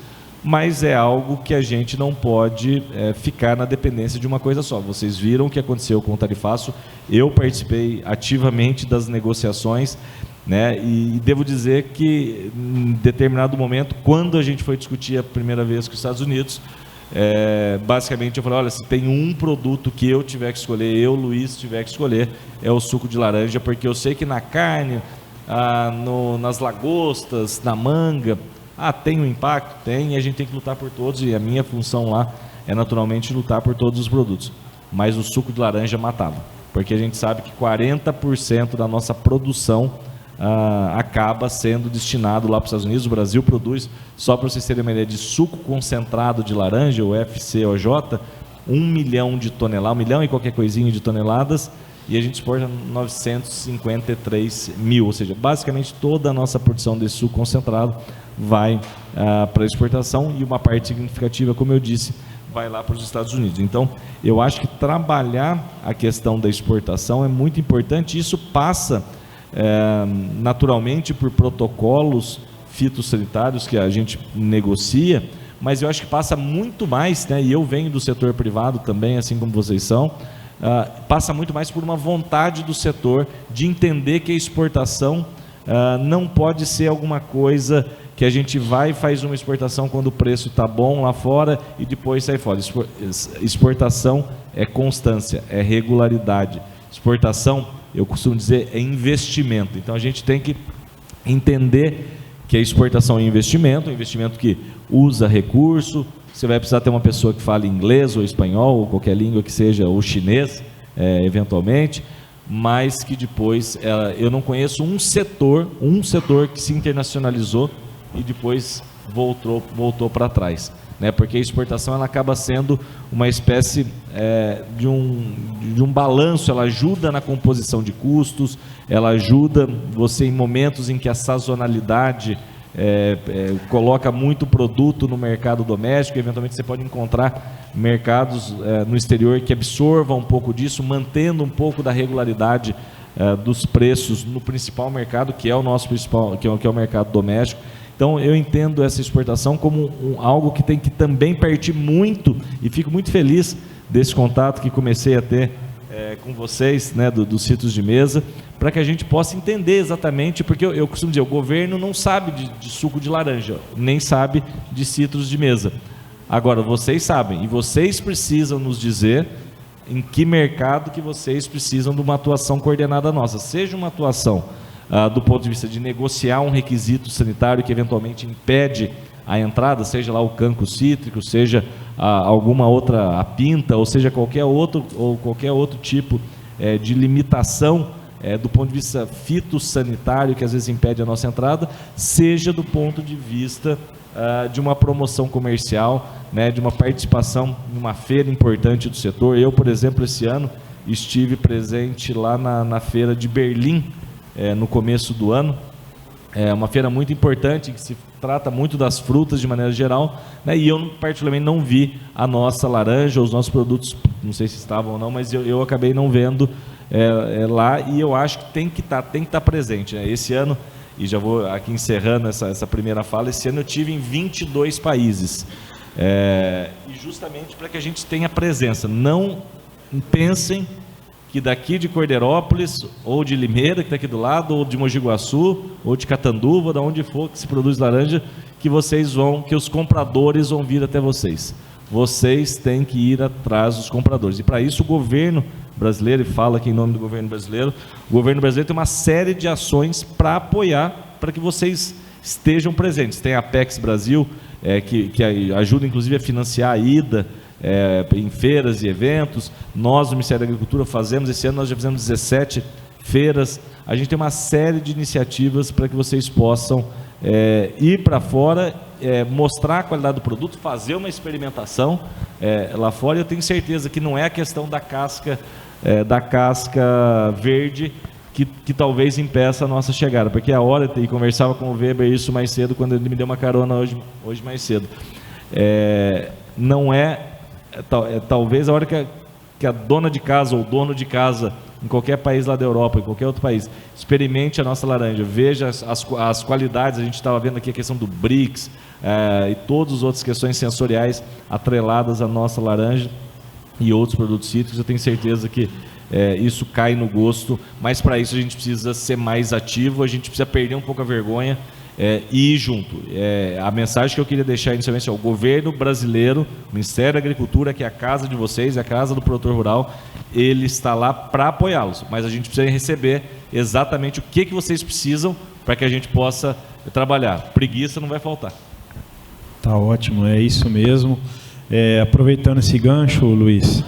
mas é algo que a gente não pode ficar na dependência de uma coisa só. Vocês viram o que aconteceu com o tarifaço, eu participei ativamente das negociações, né, e devo dizer que em determinado momento, quando a gente foi discutir a primeira vez com os Estados Unidos, basicamente eu falei, olha, se tem um produto que eu tiver que escolher, Luiz, tiver que escolher, é o suco de laranja, porque eu sei que na carne, nas lagostas, na manga, tem um impacto? Tem, e a gente tem que lutar por todos, e a minha função lá é naturalmente lutar por todos os produtos. Mas o suco de laranja matava, porque a gente sabe que 40% da nossa produção acaba sendo destinado lá para os Estados Unidos. O Brasil produz, só para vocês terem uma ideia, de suco concentrado de laranja, o FCOJ, 1 milhão de toneladas, 1 milhão e qualquer coisinha de toneladas, e a gente exporta 953 mil, ou seja, basicamente toda a nossa produção desse suco concentrado vai para exportação, e uma parte significativa, como eu disse, vai lá para os Estados Unidos. Então, eu acho que trabalhar a questão da exportação é muito importante. Isso passa naturalmente por protocolos fitossanitários que a gente negocia, mas eu acho que passa muito mais, né, e eu venho do setor privado também, assim como vocês são, passa muito mais por uma vontade do setor de entender que a exportação não pode ser alguma coisa que a gente vai e faz uma exportação quando o preço está bom lá fora e depois sai fora. Exportação é constância, é regularidade. Exportação, eu costumo dizer, é investimento. Então a gente tem que entender que a exportação é um investimento que usa recurso. Você vai precisar ter uma pessoa que fale inglês ou espanhol, ou qualquer língua que seja, ou chinês, eventualmente, mas que depois, eu não conheço um setor que se internacionalizou e depois voltou para trás, né? Porque a exportação ela acaba sendo uma espécie de um balanço, ela ajuda na composição de custos, ela ajuda você em momentos em que a sazonalidade coloca muito produto no mercado doméstico. Eventualmente você pode encontrar mercados no exterior que absorvam um pouco disso, mantendo um pouco da regularidade dos preços no principal mercado, que é o nosso principal, que é o mercado doméstico. Então eu entendo essa exportação como algo que tem que também partir muito, e fico muito feliz desse contato que comecei a ter com vocês, né, dos citros de mesa, para que a gente possa entender exatamente, porque eu costumo dizer, o governo não sabe de suco de laranja, nem sabe de citros de mesa. Agora, vocês sabem, e vocês precisam nos dizer em que mercado que vocês precisam de uma atuação coordenada nossa, seja uma atuação do ponto de vista de negociar um requisito sanitário que eventualmente impede a entrada, seja lá o cancro cítrico, seja alguma outra, a pinta, ou seja qualquer outro tipo de limitação do ponto de vista fitossanitário que às vezes impede a nossa entrada, seja do ponto de vista de uma promoção comercial, né, de uma participação em uma feira importante do setor. Eu, por exemplo, esse ano estive presente lá na feira de Berlim, no começo do ano. É uma feira muito importante, que se trata muito das frutas de maneira geral, né, e eu particularmente não vi a nossa laranja, os nossos produtos, não sei se estavam ou não, mas eu acabei não vendo lá, e eu acho que tem que estar presente, né? Esse ano, e já vou aqui encerrando essa primeira fala, esse ano eu tive em 22 países, e justamente para que a gente tenha presença. Não pensem que daqui de Cordeirópolis, ou de Limeira, que está aqui do lado, ou de Mogi Guaçu, ou de Catanduva, de onde for que se produz laranja, que os compradores vão vir até vocês. Vocês têm que ir atrás dos compradores. E para isso o governo brasileiro, e fala aqui em nome do governo brasileiro, o governo brasileiro tem uma série de ações para apoiar, para que vocês estejam presentes. Tem a Apex Brasil, que ajuda inclusive a financiar a ida em feiras e eventos. Nós, do Ministério da Agricultura, fazemos, esse ano nós já fizemos 17 feiras. A gente tem uma série de iniciativas para que vocês possam ir para fora, mostrar a qualidade do produto, fazer uma experimentação lá fora. Eu tenho certeza que não é a questão da casca verde que talvez impeça a nossa chegada, porque a hora, e conversava com o Weber isso mais cedo, quando ele me deu uma carona hoje mais cedo, não talvez a hora que a dona de casa ou dono de casa, em qualquer país lá da Europa, em qualquer outro país, experimente a nossa laranja, veja as qualidades. A gente estava vendo aqui a questão do BRICS e todas as outras questões sensoriais atreladas à nossa laranja e outros produtos cítricos. Eu tenho certeza que isso cai no gosto, mas para isso a gente precisa ser mais ativo, a gente precisa perder um pouco a vergonha e ir junto. A mensagem que eu queria deixar inicialmente é: o governo brasileiro, o Ministério da Agricultura, que é a casa de vocês, é a casa do produtor rural, ele está lá para apoiá-los, mas a gente precisa receber exatamente o que vocês precisam para que a gente possa trabalhar. Preguiça não vai faltar. Tá ótimo, é isso mesmo. Aproveitando esse gancho, Luiz,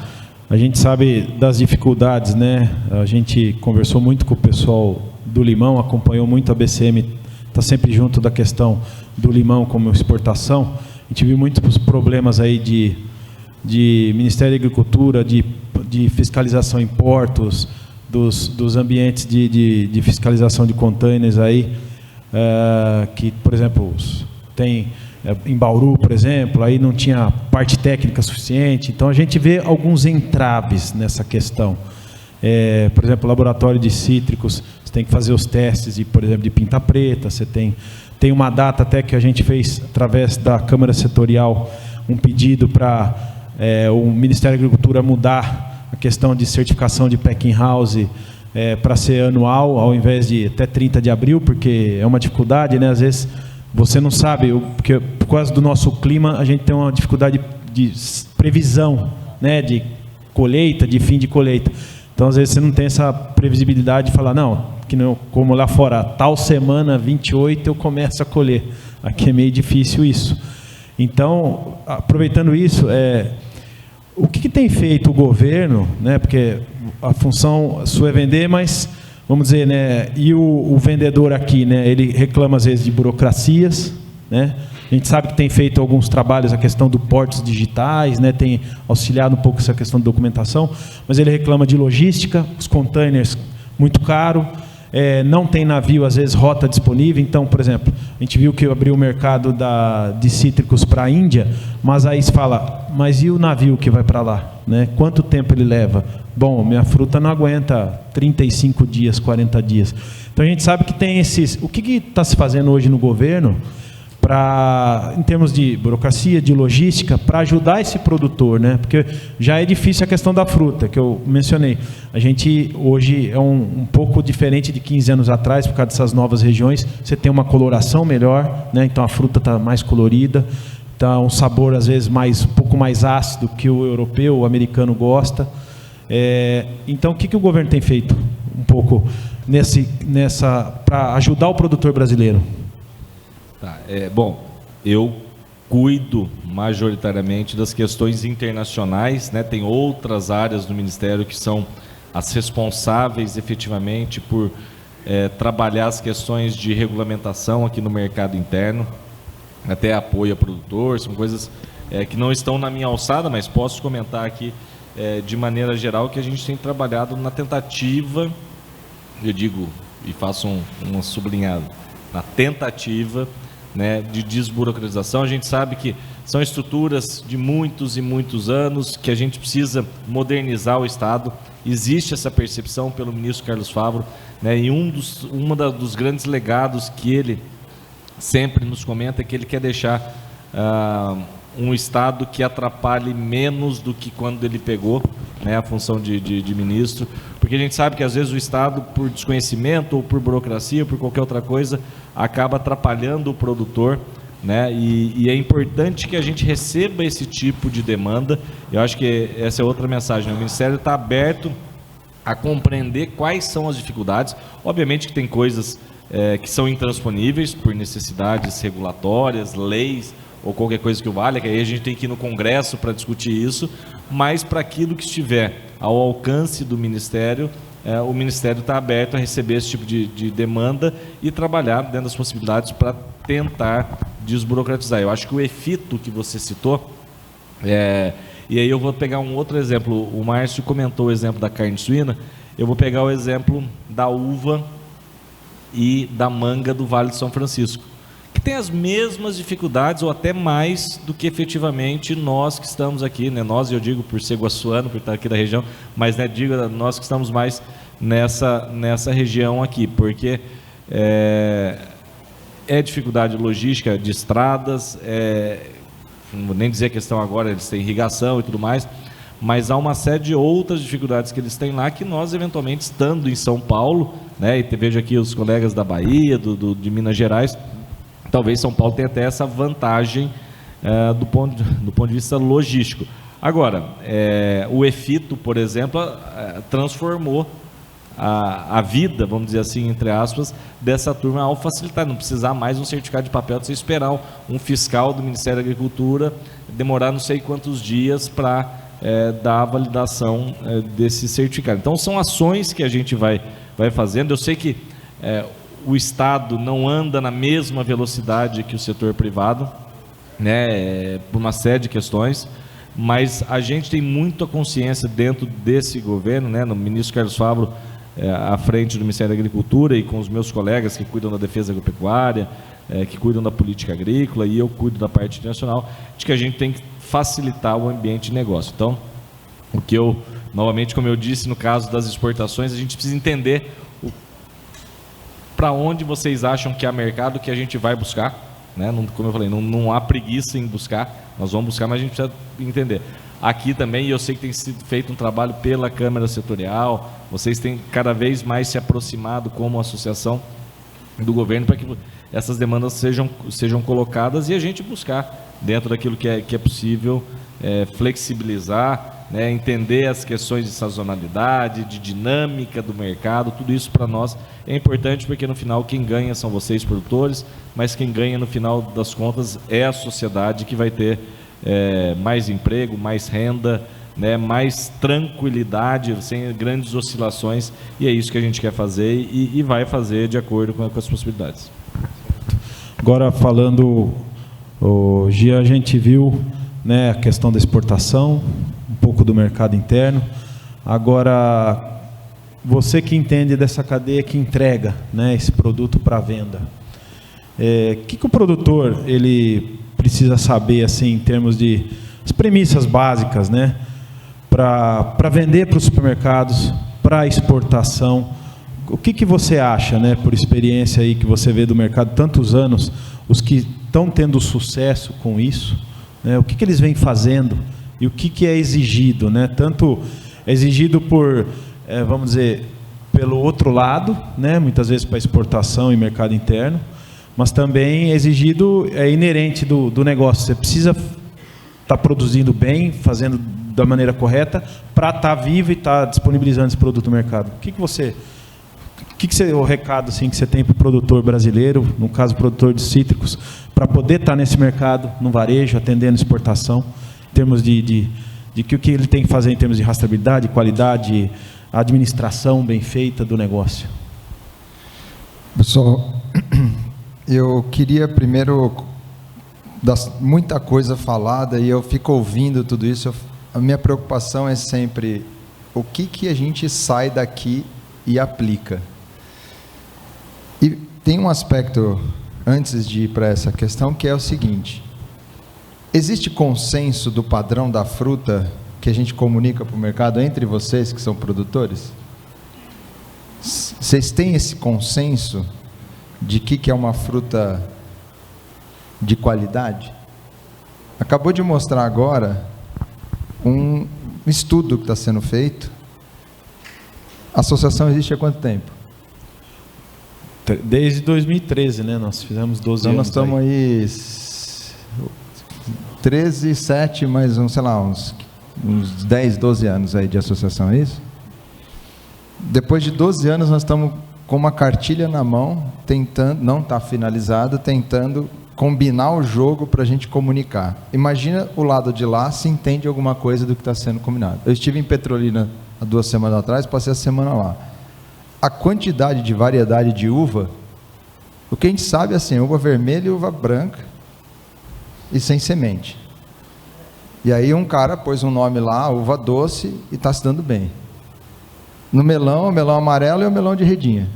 a gente sabe das dificuldades, né? A gente conversou muito com o pessoal do limão, acompanhou muito a BCM, está sempre junto da questão do limão como exportação. A gente viu muitos problemas aí de Ministério da Agricultura, de fiscalização em portos, dos ambientes de fiscalização de containers aí, que, por exemplo, tem em Bauru, por exemplo, aí não tinha parte técnica suficiente. Então a gente vê alguns entraves nessa questão. Por exemplo, o laboratório de cítricos, você tem que fazer os testes, por exemplo, de pinta preta. Você tem uma data até que a gente fez, através da Câmara Setorial, um pedido para o Ministério da Agricultura mudar a questão de certificação de packing house para ser anual, ao invés de até 30 de abril, porque é uma dificuldade, né? Às vezes você não sabe, porque por causa do nosso clima a gente tem uma dificuldade de previsão, né? De colheita, de fim de colheita. Então, às vezes, você não tem essa previsibilidade de falar, não, que não, como lá fora, tal semana, 28, eu começo a colher. Aqui é meio difícil isso. Então, aproveitando isso, o que tem feito o governo, né, porque a função sua é vender, mas, vamos dizer, né, e o vendedor aqui, né, ele reclama, às vezes, de burocracias, né? A gente sabe que tem feito alguns trabalhos, a questão do portos digitais, né, tem auxiliado um pouco essa questão de documentação, mas ele reclama de logística, os containers muito caro, não tem navio, às vezes, rota disponível. Então, por exemplo, a gente viu que abriu o mercado de cítricos para a Índia, mas aí se fala, mas e o navio que vai para lá? Né? Quanto tempo ele leva? Bom, minha fruta não aguenta 35 dias, 40 dias. Então, a gente sabe que tem esses... O que está se fazendo hoje no governo em termos de burocracia, de logística, para ajudar esse produtor, né? Porque já é difícil a questão da fruta, que eu mencionei. A gente hoje é um pouco diferente de 15 anos atrás, por causa dessas novas regiões. Você tem uma coloração melhor, né? Então a fruta está mais colorida, está um sabor às vezes um pouco mais ácido que o europeu, o americano gosta. Então o que o governo tem feito? Um pouco para ajudar o produtor brasileiro? Tá, bom, eu cuido majoritariamente das questões internacionais, né? Tem outras áreas do Ministério que são as responsáveis efetivamente por trabalhar as questões de regulamentação aqui no mercado interno, até apoio a produtor, são coisas que não estão na minha alçada, mas posso comentar aqui de maneira geral que a gente tem trabalhado na tentativa, eu digo e faço uma sublinhada, na tentativa, né, de desburocratização. A gente sabe que são estruturas de muitos e muitos anos, que a gente precisa modernizar o Estado. Existe essa percepção pelo ministro Carlos Favaro, né, e um dos grandes legados que ele sempre nos comenta é que ele quer deixar um Estado que atrapalhe menos do que quando ele pegou, né, a função de ministro, porque a gente sabe que às vezes o Estado, por desconhecimento ou por burocracia ou por qualquer outra coisa, acaba atrapalhando o produtor, né, e é importante que a gente receba esse tipo de demanda. Eu acho que essa é outra mensagem, né? O Ministério está aberto a compreender quais são as dificuldades. Obviamente que tem coisas que são intransponíveis por necessidades regulatórias, leis ou qualquer coisa que o valha, que aí a gente tem que ir no Congresso para discutir isso, mas para aquilo que estiver ao alcance do Ministério, o Ministério está aberto a receber esse tipo de demanda e trabalhar dentro das possibilidades para tentar desburocratizar. Eu acho que o EFITO que você citou, e aí eu vou pegar um outro exemplo, o Márcio comentou o exemplo da carne suína, eu vou pegar o exemplo da uva e da manga do Vale de São Francisco, que tem as mesmas dificuldades ou até mais do que efetivamente nós que estamos aqui, né? Nós, eu digo por ser guaçuano, por estar aqui da região, mas digo nós que estamos mais nessa região aqui, porque dificuldade logística de estradas, não vou nem dizer a questão agora, eles têm irrigação e tudo mais, mas há uma série de outras dificuldades que eles têm lá que nós, eventualmente, estando em São Paulo, né, e vejo aqui os colegas da Bahia, de Minas Gerais, talvez São Paulo tenha até essa vantagem do ponto de vista logístico. Agora, o EFITO, por exemplo, transformou a vida, vamos dizer assim, entre aspas, dessa turma ao facilitar, não precisar mais um certificado de papel, de você esperar um fiscal do Ministério da Agricultura demorar não sei quantos dias para dar a validação desse certificado. Então, são ações que a gente vai fazendo. Eu sei que o Estado não anda na mesma velocidade que o setor privado, né, por uma série de questões, mas a gente tem muita consciência dentro desse governo, né, no ministro Carlos Favaro, à frente do Ministério da Agricultura e com os meus colegas que cuidam da defesa agropecuária, que cuidam da política agrícola, e eu cuido da parte internacional, de que a gente tem que facilitar o ambiente de negócio. Então, o que eu, novamente, como eu disse, no caso das exportações, a gente precisa entender para onde vocês acham que há mercado que a gente vai buscar, né? Não, como eu falei, não há preguiça em buscar, nós vamos buscar, mas a gente precisa entender. Aqui também, e eu sei que tem sido feito um trabalho pela Câmara Setorial, vocês têm cada vez mais se aproximado como associação do governo para que essas demandas sejam colocadas e a gente buscar, dentro daquilo que é possível, flexibilizar, né, entender as questões de sazonalidade, de dinâmica do mercado. Tudo isso para nós é importante, porque no final quem ganha são vocês, produtores, mas quem ganha no final das contas é a sociedade, que vai ter mais emprego, mais renda, né, mais tranquilidade, sem grandes oscilações, e é isso que a gente quer fazer e vai fazer de acordo com as possibilidades. Agora, falando, hoje a gente viu, né, a questão da exportação, um pouco do mercado interno. Agora, você que entende dessa cadeia que entrega, né, esse produto para venda, que o produtor ele precisa saber, assim, em termos de as premissas básicas, né, para vender para os supermercados, para exportação? O que você acha, né, por experiência aí que você vê do mercado tantos anos, os que estão tendo sucesso com isso, né, o que eles vêm fazendo e o que é exigido, né? Tanto é exigido por, vamos dizer, pelo outro lado, né, muitas vezes para exportação e mercado interno, mas também é exigido, inerente do negócio. Você precisa estar produzindo bem, fazendo da maneira correta, para estar vivo e estar disponibilizando esse produto no mercado. O que você o recado assim, que você tem para o produtor brasileiro, no caso, produtor de cítricos, para poder estar nesse mercado, no varejo, atendendo exportação, em termos de o que ele tem que fazer em termos de rastreabilidade, qualidade, administração bem feita do negócio? Pessoal, eu queria primeiro, muita coisa falada, e eu fico ouvindo tudo isso. A minha preocupação é sempre o que a gente sai daqui e aplica. E tem um aspecto, antes de ir para essa questão, que é o seguinte: existe consenso do padrão da fruta que a gente comunica para o mercado entre vocês que são produtores? Vocês têm esse consenso de que é uma fruta de qualidade? Acabou de mostrar agora um estudo que está sendo feito. A associação existe há quanto tempo? Desde 2013, né? Nós fizemos 12 então, anos. Nós estamos aí 13, 7, mais sei lá, uns 10, 12 anos aí de associação, é isso? Depois de 12 anos, nós estamos com uma cartilha na mão, tentando, não está finalizado, tentando combinar o jogo para a gente comunicar. Imagina o lado de lá se entende alguma coisa do que está sendo combinado. Eu estive em Petrolina há 2 semanas atrás, passei a semana lá. A quantidade de variedade de uva, o que a gente sabe é assim, uva vermelha e uva branca, e sem semente. E aí um cara pôs um nome lá, uva doce, e está se dando bem. No melão, o melão amarelo e o melão de redinha.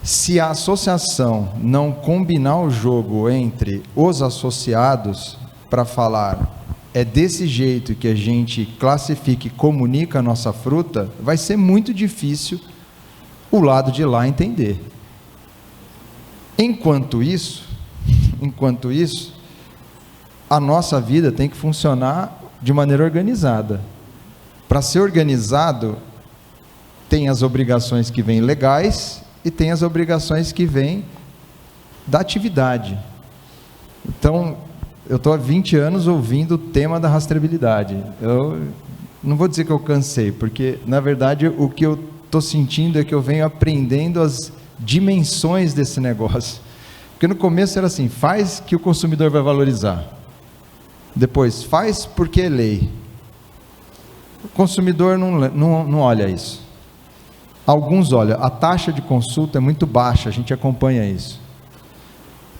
Se a associação não combinar o jogo entre os associados para falar, é desse jeito que a gente classifica e comunica a nossa fruta, vai ser muito difícil o lado de lá entender. Enquanto isso, a nossa vida tem que funcionar de maneira organizada. Para ser organizado, tem as obrigações que vêm legais e tem as obrigações que vêm da atividade. Então, eu estou há 20 anos ouvindo o tema da rastreabilidade. Eu não vou dizer que eu cansei, porque, na verdade, o que eu estou sentindo é que eu venho aprendendo as dimensões desse negócio. Porque no começo era assim, faz que o consumidor vai valorizar. Depois, faz porque é lei. O consumidor não olha isso. Alguns olham, a taxa de consulta é muito baixa, a gente acompanha isso.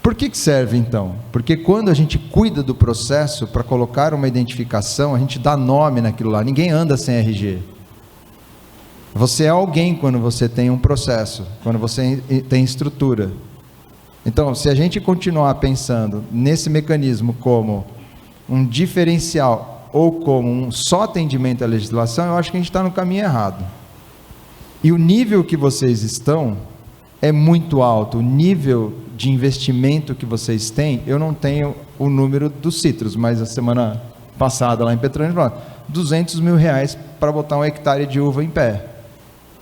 Por que serve então? Porque quando a gente cuida do processo para colocar uma identificação, a gente dá nome naquilo lá, ninguém anda sem RG. Você é alguém quando você tem um processo, quando você tem estrutura. Então, se a gente continuar pensando nesse mecanismo como um diferencial ou como um só atendimento à legislação, eu acho que a gente está no caminho errado. E o nível que vocês estão é muito alto, o nível de investimento que vocês têm, eu não tenho o número dos citros, mas a semana passada lá em Petrolina, R$200 mil para botar 1 hectare de uva em pé.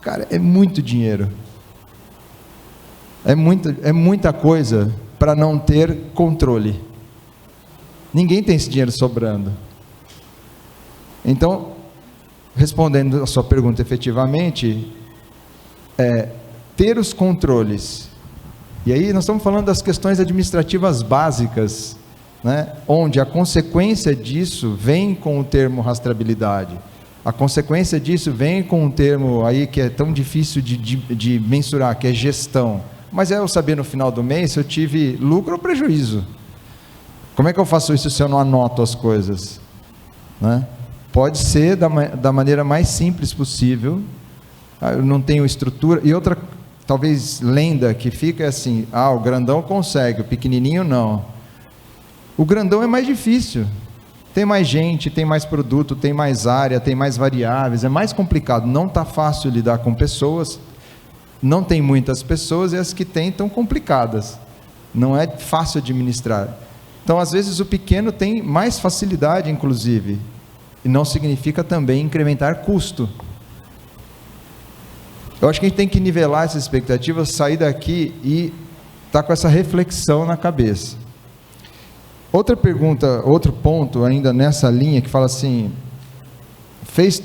Cara, é muito dinheiro. É muita coisa para não ter controle. Ninguém tem esse dinheiro sobrando. Então, respondendo a sua pergunta efetivamente, ter os controles, e aí nós estamos falando das questões administrativas básicas, né, onde a consequência disso vem com o termo rastreabilidade, a consequência disso vem com um termo aí que é tão difícil de mensurar, que é gestão, mas é eu saber no final do mês se eu tive lucro ou prejuízo. Como é que eu faço isso se eu não anoto as coisas? Né? Pode ser da maneira mais simples possível. Eu não tenho estrutura. E outra, talvez, lenda que fica é assim, o grandão consegue, o pequenininho não. O grandão é mais difícil. Tem mais gente, tem mais produto, tem mais área, tem mais variáveis, é mais complicado. Não está fácil lidar com pessoas, não tem muitas pessoas e as que tem estão complicadas. Não é fácil administrar. Então, às vezes, o pequeno tem mais facilidade, inclusive, e não significa também incrementar custo. Eu acho que a gente tem que nivelar essas expectativas, sair daqui e estar com essa reflexão na cabeça. Outra pergunta, outro ponto ainda nessa linha que fala assim, fez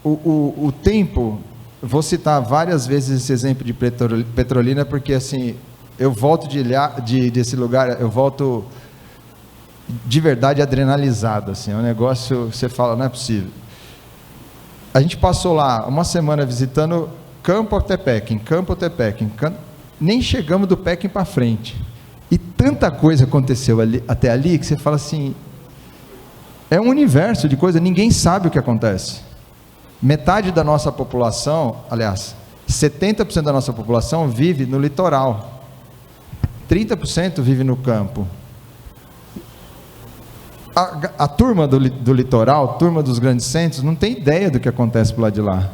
o tempo, vou citar várias vezes esse exemplo de Petrolina, porque assim, eu volto desse lugar, eu volto de verdade adrenalizado, assim, é um negócio, você fala, não é possível. A gente passou lá uma semana visitando Campo Otepec, nem chegamos do Pequim para frente, e tanta coisa aconteceu até ali, que você fala assim, é um universo de coisa, ninguém sabe o que acontece. Metade da nossa população, aliás, 70% da nossa população vive no litoral, 30% vive no campo. A turma do litoral, a turma dos grandes centros, não tem ideia do que acontece por lá de lá.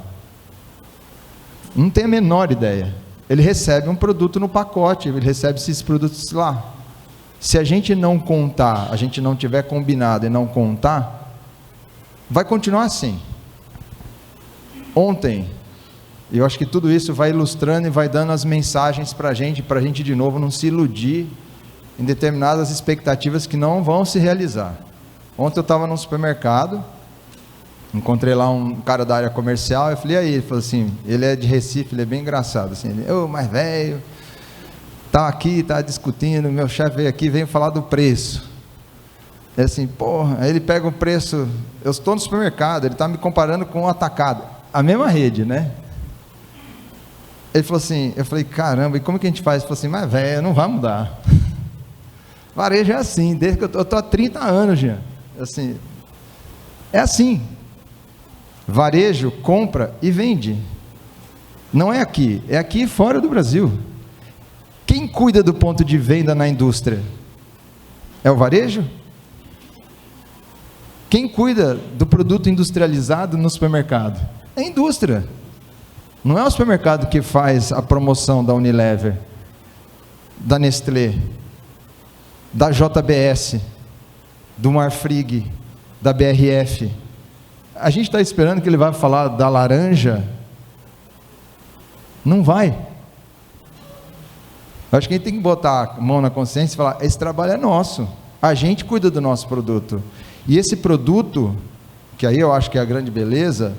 Não tem a menor ideia. Ele recebe um produto no pacote, ele recebe esses produtos lá. Se a gente não contar, a gente não tiver combinado e não contar, vai continuar assim. Ontem, eu acho que tudo isso vai ilustrando e vai dando as mensagens para a gente de novo não se iludir em determinadas expectativas que não vão se realizar. Ontem eu estava num supermercado, encontrei lá um cara da área comercial, eu falei, e aí? Ele falou assim, ele é de Recife, ele é bem engraçado, assim, ele, mais velho, tá aqui, tá discutindo, meu chefe veio aqui, veio falar do preço. Ele assim, porra, aí ele pega o preço, eu estou no supermercado, ele está me comparando com o atacado, a mesma rede, né? Ele falou assim, eu falei, caramba, e como que a gente faz? Ele falou assim, mas velho, não vai mudar. Varejo é assim, desde que eu estou há 30 anos, Jean. Assim, é assim. Varejo compra e vende. Não é aqui e fora do Brasil. Quem cuida do ponto de venda na indústria? É o varejo? Quem cuida do produto industrializado no supermercado? É a indústria. Não é o supermercado que faz a promoção da Unilever, da Nestlé, da JBS, do Marfrig, da BRF. A gente está esperando que ele vai falar da laranja? Não vai. Eu acho que a gente tem que botar a mão na consciência e falar, esse trabalho é nosso, a gente cuida do nosso produto, e esse produto, que aí eu acho que é a grande beleza,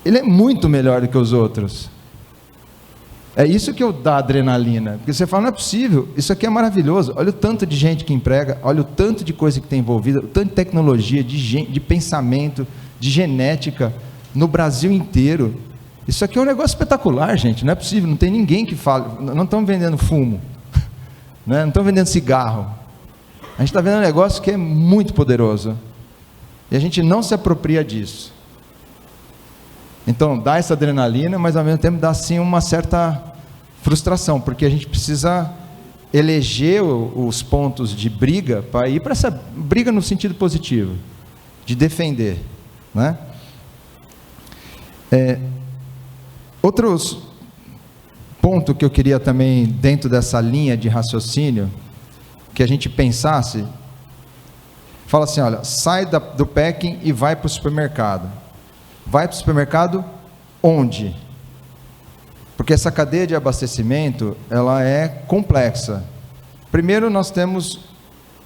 ele é muito melhor do que os outros. É isso que eu dá adrenalina, porque você fala, não é possível, isso aqui é maravilhoso, olha o tanto de gente que emprega, olha o tanto de coisa que tem envolvida, o tanto de tecnologia, de pensamento, de genética, no Brasil inteiro. Isso aqui é um negócio espetacular, gente, não é possível, não tem ninguém que fale, não estão vendendo fumo, né? Não estão vendendo cigarro, a gente está vendo um negócio que é muito poderoso, e a gente não se apropria disso. Então, dá essa adrenalina, mas ao mesmo tempo dá sim uma certa frustração, porque a gente precisa eleger os pontos de briga para ir para essa briga no sentido positivo, de defender, né? Outros ponto que eu queria também, dentro dessa linha de raciocínio, que a gente pensasse, fala assim, olha, sai do packing e vai para o supermercado. Vai para o supermercado onde? Porque essa cadeia de abastecimento, ela é complexa. Primeiro, nós temos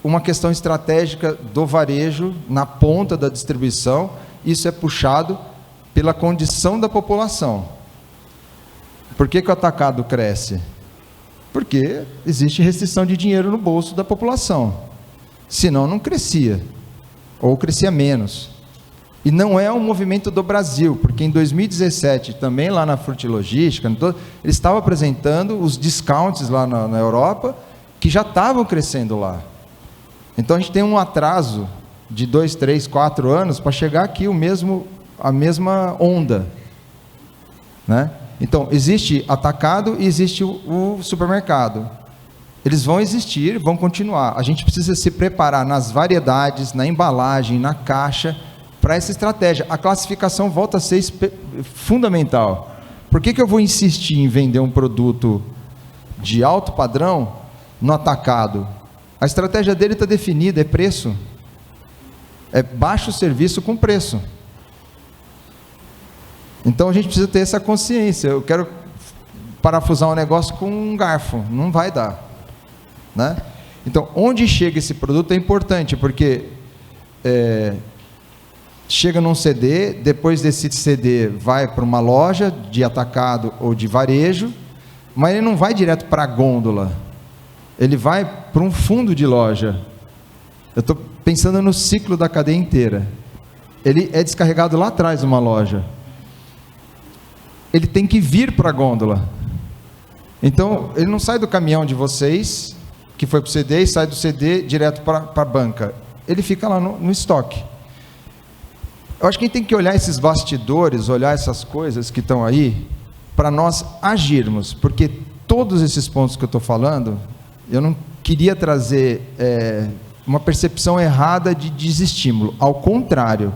uma questão estratégica do varejo, na ponta da distribuição, isso é puxado pela condição da população. Por que o atacado cresce? Porque existe restrição de dinheiro no bolso da população, senão não crescia, ou crescia menos. E não é um movimento do Brasil, porque em 2017, também lá na Frutilogística, eles estavam apresentando os discounts lá na Europa, que já estavam crescendo lá. Então a gente tem um atraso de 2, 3, 4 anos para chegar aqui a mesma onda, né? Então existe atacado e existe o supermercado. Eles vão existir, vão continuar. A gente precisa se preparar nas variedades, na embalagem, na caixa, para essa estratégia. A classificação volta a ser fundamental. Por que eu vou insistir em vender um produto de alto padrão no atacado? A estratégia dele está definida, é preço. É baixo serviço com preço. Então a gente precisa ter essa consciência. Eu quero parafusar um negócio com um garfo, não vai dar, né? Então, onde chega esse produto é importante, porque chega num CD, depois desse CD vai para uma loja de atacado ou de varejo, mas ele não vai direto para a gôndola, ele vai para um fundo de loja. Eu estou pensando no ciclo da cadeia inteira. Ele é descarregado lá atrás de uma loja, ele tem que vir para a gôndola. Então, ele não sai do caminhão de vocês, que foi para o CD, e sai do CD direto para a banca. Ele fica lá no estoque. Eu acho que a gente tem que olhar esses bastidores, olhar essas coisas que estão aí, para nós agirmos, porque todos esses pontos que eu estou falando, eu não queria trazer uma percepção errada de desestímulo, ao contrário,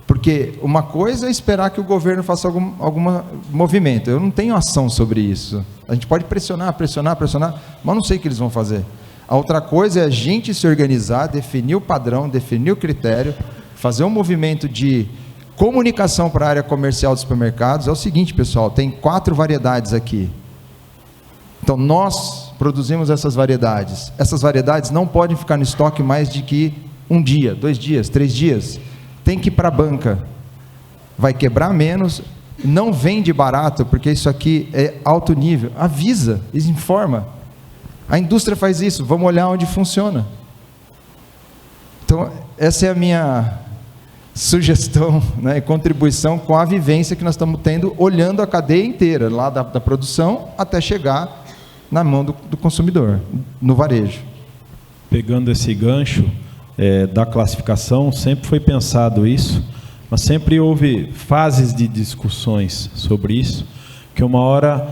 porque uma coisa é esperar que o governo faça algum movimento, eu não tenho ação sobre isso, a gente pode pressionar, mas não sei o que eles vão fazer. A outra coisa é a gente se organizar, definir o padrão, definir o critério, fazer um movimento de comunicação para a área comercial dos supermercados. É o seguinte, pessoal, tem 4 variedades aqui, então nós produzimos essas variedades não podem ficar no estoque mais de que 1 dia, 2 dias, 3 dias, tem que ir para a banca, vai quebrar menos, não vende barato, porque isso aqui é alto nível, avisa, informa, a indústria faz isso, vamos olhar onde funciona. Então, essa é a minha sugestão, né, e contribuição com a vivência que nós estamos tendo, olhando a cadeia inteira, lá da produção, até chegar na mão do consumidor, no varejo. Pegando esse gancho da classificação, sempre foi pensado isso, mas sempre houve fases de discussões sobre isso, que uma hora,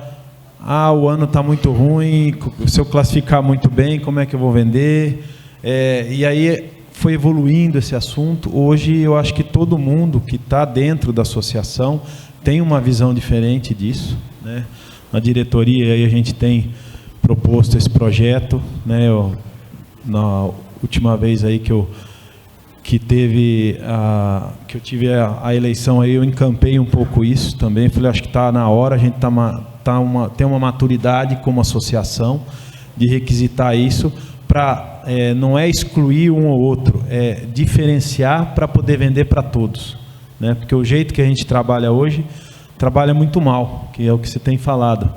o ano está muito ruim, se eu classificar muito bem, como é que eu vou vender? E aí foi evoluindo esse assunto. Hoje eu acho que todo mundo que está dentro da associação tem uma visão diferente disso, né? Na diretoria aí a gente tem proposto esse projeto, né? Na última vez aí que eu tive a eleição aí, eu encampei um pouco isso também, falei, acho que está na hora, a gente tem uma maturidade como associação de requisitar isso, para não é excluir um ou outro, é diferenciar para poder vender para todos, né? Porque o jeito que a gente trabalha hoje, trabalha muito mal, que é o que você tem falado.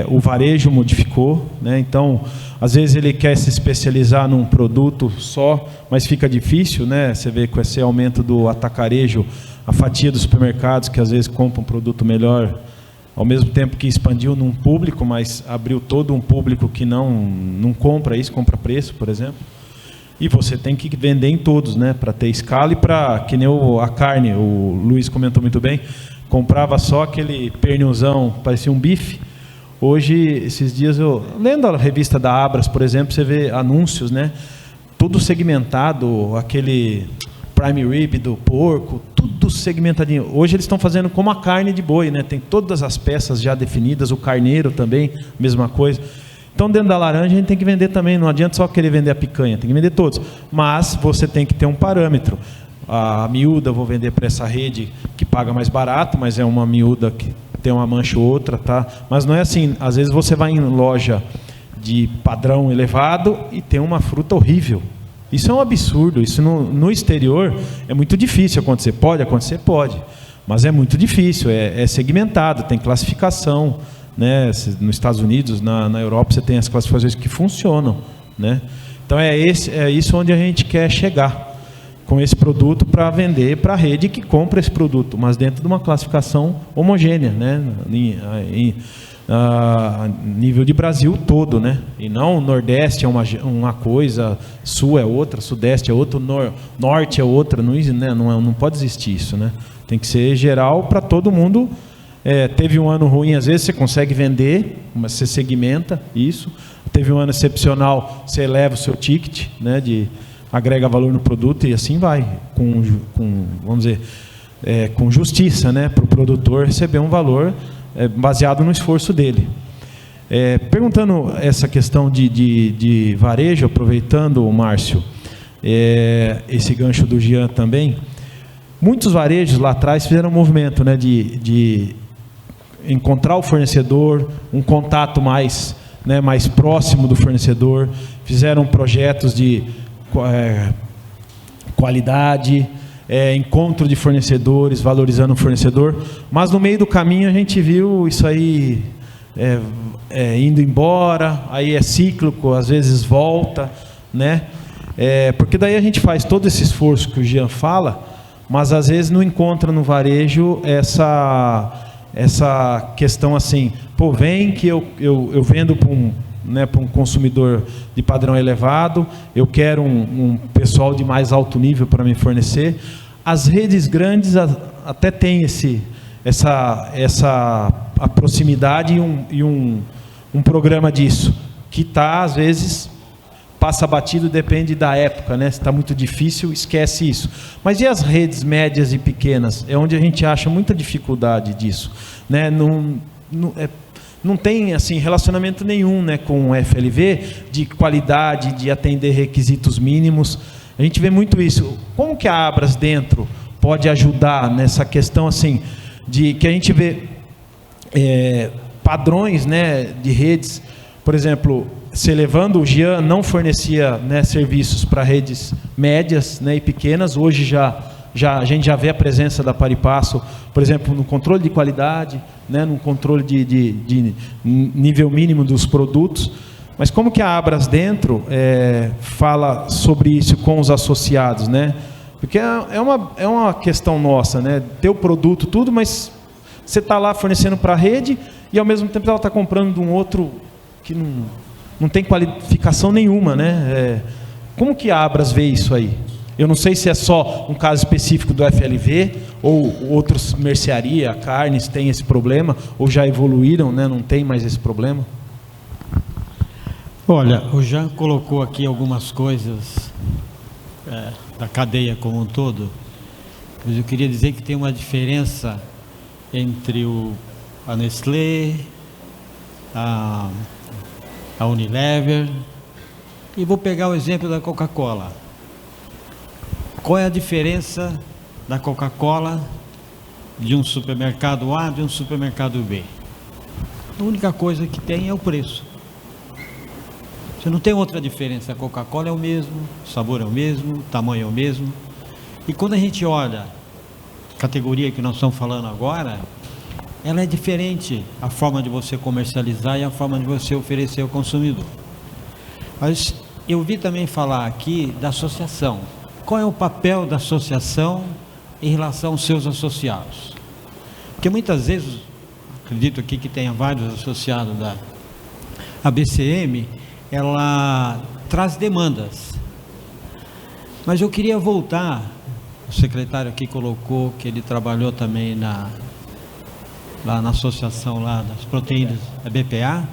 O varejo modificou, né? Então, às vezes ele quer se especializar num produto só, mas fica difícil, né? Você vê com esse aumento do atacarejo, a fatia dos supermercados, que às vezes compra um produto melhor, ao mesmo tempo que expandiu num público, mas abriu todo um público que não compra isso, compra preço, por exemplo. E você tem que vender em todos, né? Para ter escala e para, que nem a carne, o Luiz comentou muito bem, comprava só aquele pernilzão, parecia um bife. Hoje, esses dias, lendo a revista da Abras, por exemplo, você vê anúncios, né? Tudo segmentado, aquele prime rib do porco, tudo segmentadinho. Hoje eles estão fazendo como a carne de boi, né? Tem todas as peças já definidas, o carneiro também, mesma coisa. Então, dentro da laranja, a gente tem que vender também, não adianta só querer vender a picanha, tem que vender todos. Mas você tem que ter um parâmetro. A miúda eu vou vender para essa rede que paga mais barato, mas é uma miúda que tem uma mancha ou outra, tá? Mas não é assim, às vezes você vai em loja de padrão elevado e tem uma fruta horrível. Isso é um absurdo, isso no exterior é muito difícil acontecer. Pode acontecer? Pode, mas é muito difícil, é segmentado, tem classificação, né? Nos Estados Unidos, na Europa, você tem as classificações que funcionam, né? Então é isso onde a gente quer chegar, com esse produto para vender para a rede que compra esse produto, mas dentro de uma classificação homogênea, né? Nível de Brasil todo, né? E não o Nordeste é uma coisa, Sul é outra, Sudeste é outra, Norte é outra, não pode existir isso, né? Tem que ser geral para todo mundo. Teve um ano ruim, às vezes você consegue vender, mas você segmenta isso. Teve um ano excepcional, você eleva o seu ticket, né? Agrega valor no produto e assim vai, vamos dizer, com justiça, né? Para o produtor receber um valor baseado no esforço dele. Perguntando essa questão de varejo, aproveitando, Márcio, esse gancho do Jean também, muitos varejos lá atrás fizeram um movimento, né, de encontrar o fornecedor, um contato mais próximo do fornecedor, fizeram projetos de qualidade, encontro de fornecedores, valorizando o fornecedor, mas no meio do caminho a gente viu isso aí indo embora, aí é cíclico, às vezes volta, né? Porque daí a gente faz todo esse esforço que o Jean fala, mas às vezes não encontra no varejo essa questão assim, pô, vem que eu vendo para um consumidor de padrão elevado, eu quero um pessoal de mais alto nível para me fornecer. As redes grandes até têm essa a proximidade e um programa disso, que está, às vezes, passa batido, depende da época, né? Se está muito difícil, esquece isso. Mas e as redes médias e pequenas? É onde a gente acha muita dificuldade disso, né? Não tem assim, relacionamento nenhum, né, com o FLV, de qualidade, de atender requisitos mínimos. A gente vê muito isso. Como que a Abras dentro pode ajudar nessa questão assim, de que a gente vê padrões, né, de redes? Por exemplo, se levando, o Jean não fornecia, né, serviços para redes médias, né, e pequenas. Hoje a gente já vê a presença da Paripasso, por exemplo, no controle de qualidade, né, no controle de nível mínimo dos produtos. Mas como que a Abras dentro fala sobre isso com os associados, né? Porque é uma questão nossa, né? Ter o produto, tudo, mas você está lá fornecendo para a rede e ao mesmo tempo ela está comprando de um outro que não tem qualificação nenhuma, né? Como que a Abras vê isso aí? Eu não sei se é só um caso específico do FLV ou outros, mercearia, carnes, têm esse problema, ou já evoluíram, né? Não tem mais esse problema? Olha, o Jean colocou aqui algumas coisas da cadeia como um todo, mas eu queria dizer que tem uma diferença entre a Nestlé, a Unilever, e vou pegar o exemplo da Coca-Cola. Qual é a diferença da Coca-Cola de um supermercado A de um supermercado B? A única coisa que tem é o preço. Você não tem outra diferença. A Coca-Cola é o mesmo, o sabor é o mesmo, o tamanho é o mesmo. E quando a gente olha a categoria que nós estamos falando agora, ela é diferente, a forma de você comercializar e a forma de você oferecer ao consumidor. Mas eu vi também falar aqui da associação. Qual é o papel da associação em relação aos seus associados? Porque muitas vezes, acredito aqui que tenha vários associados da BCM, ela traz demandas. Mas eu queria voltar, o secretário aqui colocou que ele trabalhou também lá na associação lá das proteínas da BPA.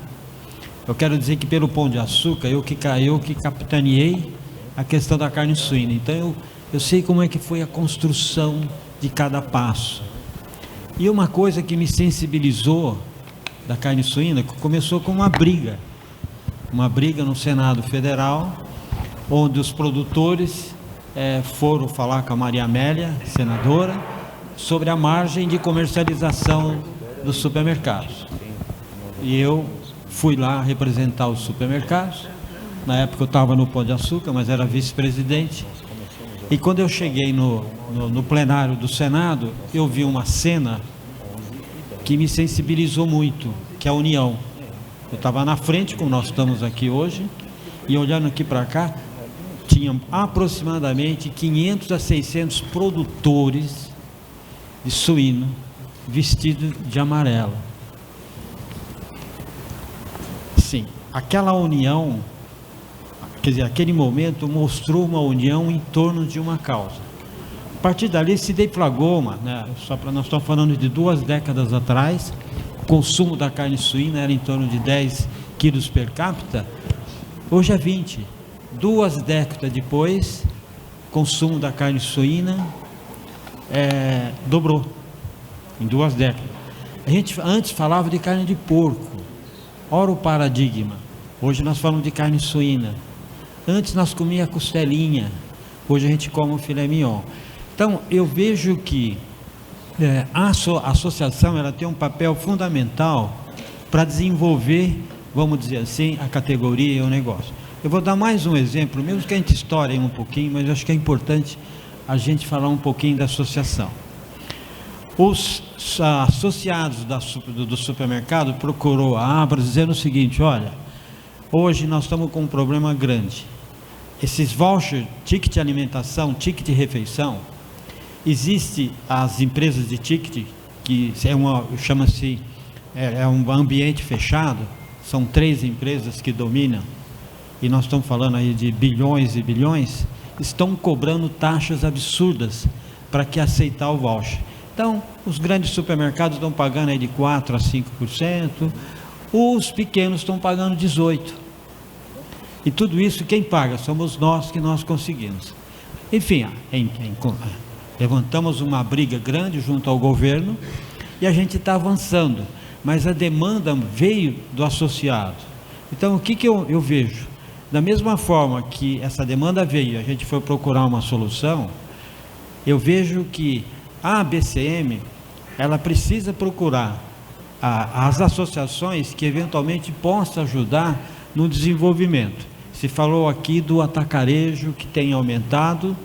Eu quero dizer que pelo Pão de Açúcar, eu que capitaneei a questão da carne suína. Então eu sei como é que foi a construção de cada passo. E uma coisa que me sensibilizou da carne suína, que começou com uma briga no Senado Federal, onde os produtores foram falar com a Maria Amélia, senadora, sobre a margem de comercialização dos supermercados. E eu fui lá representar os supermercados. Na época eu estava no Pão de Açúcar, mas era vice-presidente. E quando eu cheguei no plenário do Senado, eu vi uma cena que me sensibilizou muito, que é a união. Eu estava na frente, como nós estamos aqui hoje, e olhando aqui para cá, tinha aproximadamente 500 a 600 produtores de suíno vestidos de amarelo. Sim, aquela união, quer dizer, aquele momento mostrou uma união em torno de uma causa. A partir dali se deflagrou nós estamos falando de 2 décadas atrás, o consumo da carne suína era em torno de 10 quilos per capita, hoje é 20. 2 décadas depois, o consumo da carne suína dobrou, em 2 décadas. A gente antes falava de carne de porco, ora o paradigma, hoje nós falamos de carne suína. Antes nós comíamos costelinha, hoje a gente come o filé mignon. Então eu vejo que a associação ela tem um papel fundamental para desenvolver, vamos dizer assim, a categoria e o negócio. Eu vou dar mais um exemplo, mesmo que a gente estoure um pouquinho, mas eu acho que é importante a gente falar um pouquinho da associação. Os associados do supermercado procurou a Abras dizendo o seguinte: olha, hoje nós estamos com um problema grande. Esses vouchers, ticket de alimentação, ticket de refeição, existe as empresas de ticket, que chama-se um ambiente fechado, são 3 empresas que dominam, e nós estamos falando aí de bilhões e bilhões, estão cobrando taxas absurdas para que aceitar o voucher. Então, os grandes supermercados estão pagando aí de 4% a 5%, os pequenos estão pagando 18%. E tudo isso quem paga? Somos nós que nós conseguimos. Enfim, levantamos uma briga grande junto ao governo e a gente está avançando, mas a demanda veio do associado. Então, o que eu vejo? Da mesma forma que essa demanda veio, a gente foi procurar uma solução, eu vejo que a BCM, ela precisa procurar as associações que eventualmente possam ajudar no desenvolvimento. Se falou aqui do atacarejo que tem aumentado,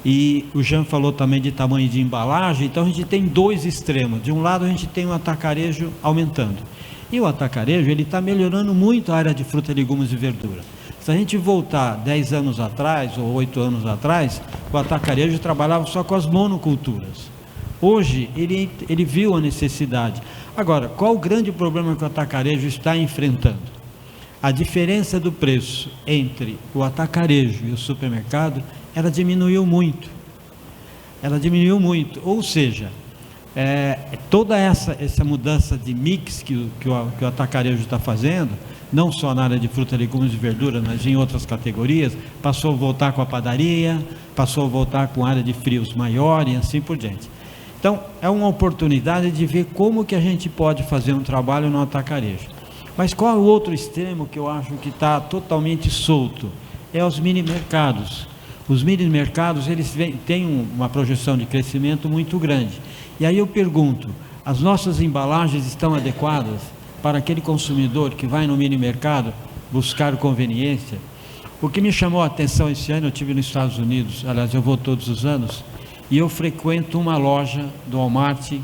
e o Jean falou também de tamanho de embalagem. Então a gente tem 2 extremos. De um lado a gente tem o atacarejo aumentando, e o atacarejo ele está melhorando muito a área de fruta, legumes e verdura. Se a gente voltar 10 anos atrás ou 8 anos atrás, o atacarejo trabalhava só com as monoculturas. Hoje ele viu a necessidade. Agora, qual o grande problema que o atacarejo está enfrentando? A diferença do preço entre o atacarejo e o supermercado, ela diminuiu muito. Ou seja, toda essa mudança de mix que o atacarejo está fazendo, não só na área de fruta, legumes e verduras, mas em outras categorias, passou a voltar com a padaria, passou a voltar com a área de frios maior e assim por diante. Então, é uma oportunidade de ver como que a gente pode fazer um trabalho no atacarejo. Mas qual é o outro extremo que eu acho que está totalmente solto? É os mini mercados. Os mini mercados, eles têm uma projeção de crescimento muito grande. E aí eu pergunto, as nossas embalagens estão adequadas para aquele consumidor que vai no mini mercado buscar conveniência? O que me chamou a atenção esse ano, eu estive nos Estados Unidos, aliás, eu vou todos os anos, e eu frequento uma loja do Walmart,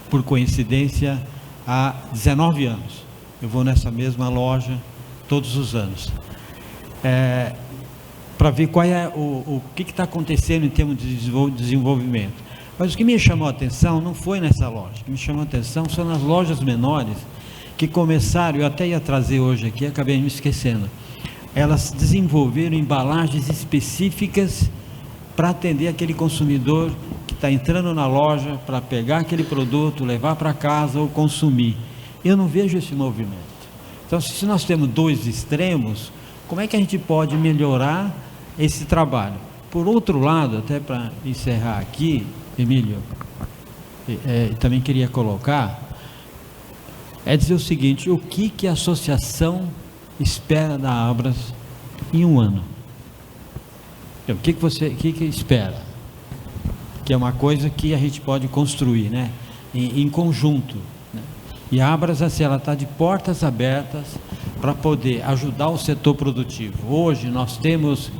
por coincidência, há 19 anos. Eu vou nessa mesma loja todos os anos, para ver qual é o que está acontecendo em termos de desenvolvimento. Mas o que me chamou a atenção não foi nessa loja, o que me chamou a atenção são nas lojas menores, que começaram, eu até ia trazer hoje aqui, acabei me esquecendo, elas desenvolveram embalagens específicas para atender aquele consumidor que está entrando na loja para pegar aquele produto, levar para casa ou consumir. Eu não vejo esse movimento. Então, se nós temos 2 extremos, como é que a gente pode melhorar esse trabalho? Por outro lado, até para encerrar aqui, Emílio, também queria colocar, dizer o seguinte: o que a associação espera da Abras em um ano? O que espera? Que é uma coisa que a gente pode construir, né? Em conjunto. E a Abras, assim, ela está de portas abertas para poder ajudar o setor produtivo. Hoje nós temos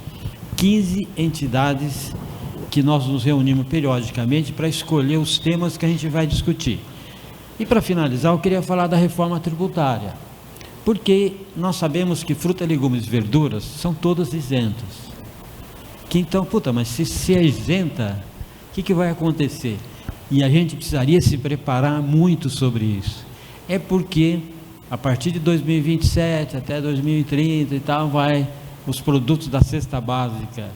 15 entidades que nós nos reunimos periodicamente para escolher os temas que a gente vai discutir. E para finalizar, eu queria falar da reforma tributária, porque nós sabemos que fruta, legumes e verduras são todas isentas. Que então, mas se é isenta, o que vai acontecer? E a gente precisaria se preparar muito sobre isso. É porque a partir de 2027 até 2030 e tal, os produtos da cesta básica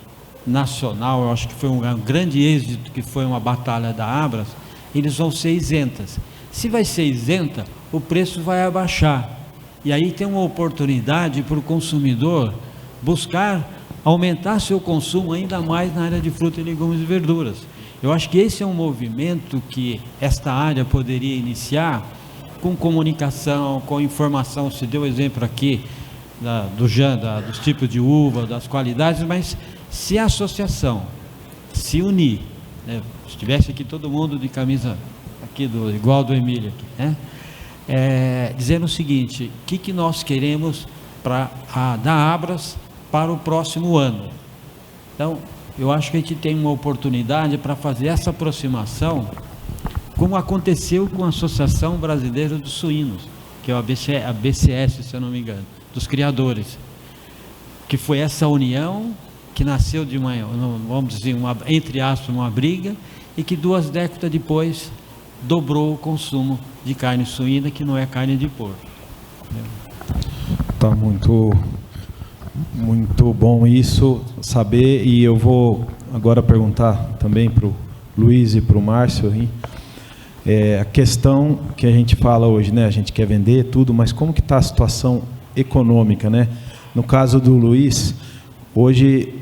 nacional, eu acho que foi um grande êxito, que foi uma batalha da Abras, eles vão ser isentas. Se vai ser isenta, o preço vai abaixar, e aí tem uma oportunidade para o consumidor buscar aumentar seu consumo ainda mais na área de fruta, legumes e verduras. Eu acho que esse é um movimento que esta área poderia iniciar, com comunicação, com informação. Se deu exemplo aqui dos tipos de uva, das qualidades, mas se a associação se unir, né, se tivesse aqui todo mundo de camisa aqui igual do Emílio aqui, né, dizendo o seguinte: o que nós queremos da Abras para o próximo ano. Então, eu acho que a gente tem uma oportunidade para fazer essa aproximação, como aconteceu com a Associação Brasileira dos Suínos, que é a BCS, se eu não me engano, dos criadores, que foi essa união que nasceu de uma, vamos dizer, entre aspas, uma briga, e que 2 décadas depois dobrou o consumo de carne suína, que não é carne de porco. Tá muito bom isso, saber, e eu vou agora perguntar também para o Luiz e para o Márcio, hein? A questão que a gente fala hoje, né? A gente quer vender tudo, mas como que está a situação econômica, né? No caso do Luiz, hoje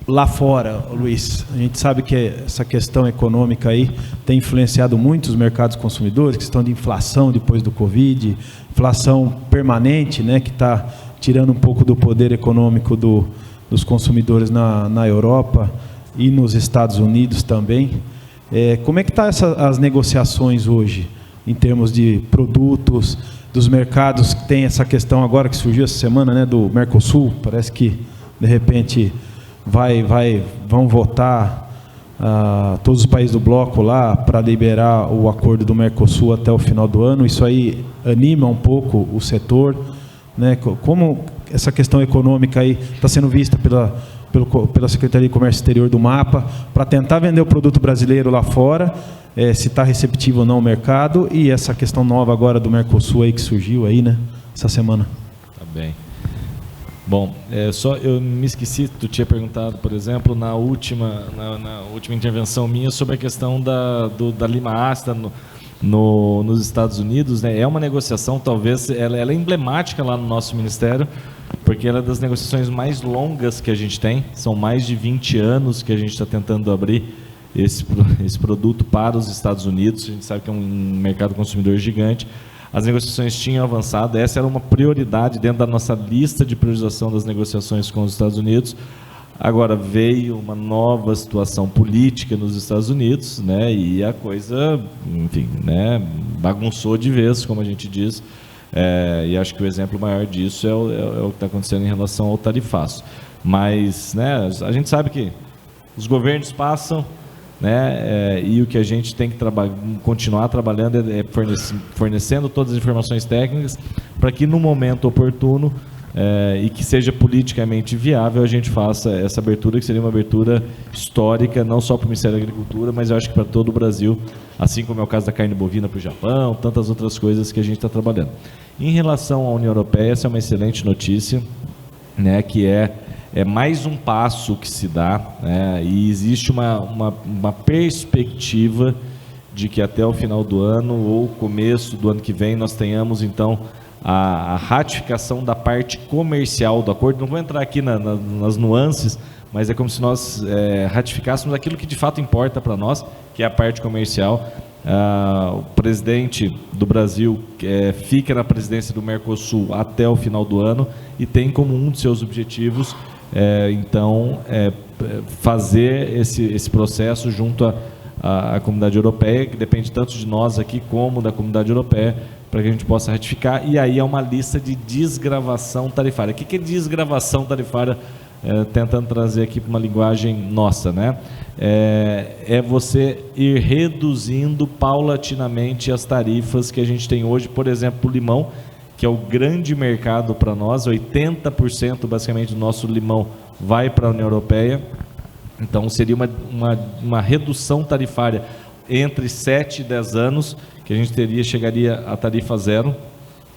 lá fora, Luiz, a gente sabe que essa questão econômica aí tem influenciado muito os mercados consumidores, questão de inflação depois do Covid, inflação permanente, né, que está tirando um pouco do poder econômico dos consumidores na Europa e nos Estados Unidos também. Como é que estão as negociações hoje, em termos de produtos, dos mercados, que tem essa questão agora que surgiu essa semana, né, do Mercosul? Parece que, de repente, vão votar todos os países do bloco lá para liberar o acordo do Mercosul até o final do ano. Isso aí anima um pouco o setor, né? Como essa questão econômica aí está sendo vista pela Secretaria de Comércio Exterior do MAPA, para tentar vender o produto brasileiro lá fora, se está receptivo ou não o mercado, e essa questão nova agora do Mercosul aí que surgiu aí, né, essa semana. Tá bem. Bom, só eu me esqueci, tu tinha perguntado, por exemplo, na última intervenção minha sobre a questão da lima ácida nos Estados Unidos, né? É uma negociação, talvez, ela é emblemática lá no nosso Ministério, porque ela é das negociações mais longas que a gente tem, são mais de 20 anos que a gente está tentando abrir esse produto para os Estados Unidos. A gente sabe que é um mercado consumidor gigante. As negociações tinham avançado, essa era uma prioridade dentro da nossa lista de priorização das negociações com os Estados Unidos. Agora veio uma nova situação política nos Estados Unidos, né, e a coisa, enfim, né, bagunçou de vez, como a gente diz, e acho que o exemplo maior disso é o que está acontecendo em relação ao tarifaço. Mas, né, a gente sabe que os governos passam, né, e o que a gente tem que continuar trabalhando é fornecendo todas as informações técnicas para que no momento oportuno e que seja politicamente viável a gente faça essa abertura, que seria uma abertura histórica, não só para o Ministério da Agricultura, mas eu acho que para todo o Brasil, assim como é o caso da carne bovina para o Japão, tantas outras coisas que a gente está trabalhando. Em relação à União Europeia, essa é uma excelente notícia, né, que é mais um passo que se dá, né, e existe uma perspectiva de que até o final do ano ou começo do ano que vem nós tenhamos, então, a ratificação da parte comercial do acordo. Não vou entrar aqui nas nuances, mas é como se nós ratificássemos aquilo que de fato importa para nós, que é a parte comercial. O presidente do Brasil fica na presidência do Mercosul até o final do ano e tem como um dos seus objetivos fazer esse processo junto à comunidade europeia, que depende tanto de nós aqui como da comunidade europeia, para que a gente possa ratificar. E aí é uma lista de desgravação tarifária. O que é desgravação tarifária? Tentando trazer aqui para uma linguagem nossa, né? É você ir reduzindo paulatinamente as tarifas que a gente tem hoje, por exemplo, o limão, que é o grande mercado para nós, 80% basicamente do nosso limão vai para a União Europeia. Então seria uma redução tarifária entre 7 e 10 anos, que a gente chegaria a tarifa zero.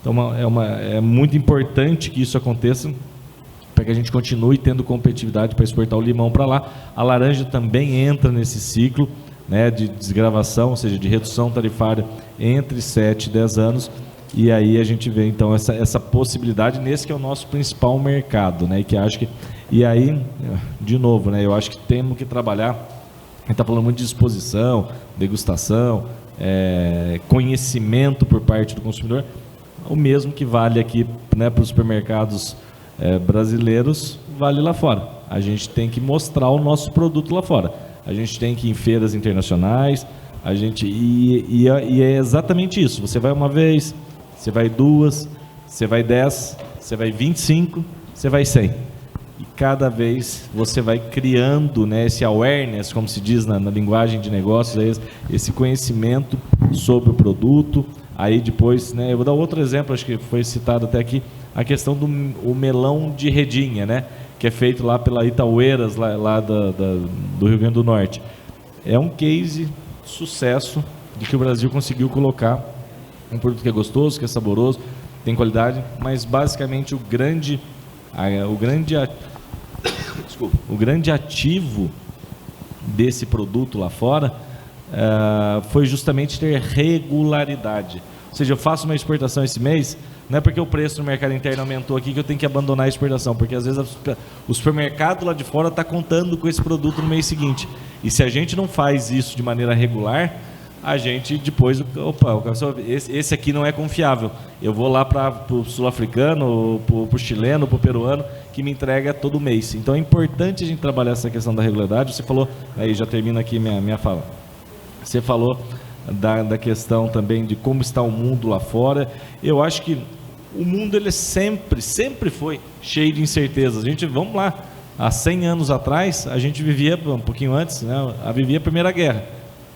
Então é muito importante que isso aconteça, para que a gente continue tendo competitividade para exportar o limão para lá. A laranja também entra nesse ciclo, né, de desgravação, ou seja, de redução tarifária entre 7 e 10 anos, e aí a gente vê então essa possibilidade nesse que é o nosso principal mercado, né, e aí, de novo, né, eu acho que temos que trabalhar, a gente está falando muito de exposição, degustação, conhecimento por parte do consumidor, o mesmo que vale aqui, né, para os supermercados brasileiros, vale lá fora. A gente tem que mostrar o nosso produto lá fora. A gente tem que ir em feiras internacionais, e é exatamente isso. Você vai uma vez, você vai 2, você vai 10, você vai 25, você vai 100. e cada vez você vai criando, né, esse awareness, como se diz na linguagem de negócios, esse conhecimento sobre o produto. Aí depois, né, eu vou dar outro exemplo, acho que foi citado até aqui, a questão do melão de redinha, né, que é feito lá pela Itaueiras, lá do Rio Grande do Norte. É um case sucesso de que o Brasil conseguiu colocar um produto que é gostoso, que é saboroso, tem qualidade, mas basicamente o grande ativo desse produto lá fora foi justamente ter regularidade. Ou seja, eu faço uma exportação esse mês, não é porque o preço no mercado interno aumentou aqui que eu tenho que abandonar a exportação, porque às vezes o supermercado lá de fora está contando com esse produto no mês seguinte. E se a gente não faz isso de maneira regular, a gente depois, esse aqui não é confiável. Eu vou lá para o sul-africano, para o chileno, para o peruano, que me entrega todo mês. Então é importante a gente trabalhar essa questão da regularidade. Você falou, aí já termina aqui minha fala. Você falou da questão também de como está o mundo lá fora. Eu acho que o mundo ele sempre foi cheio de incertezas. Vamos lá, há 100 anos atrás, a gente vivia, um pouquinho antes, né, vivia a Primeira Guerra.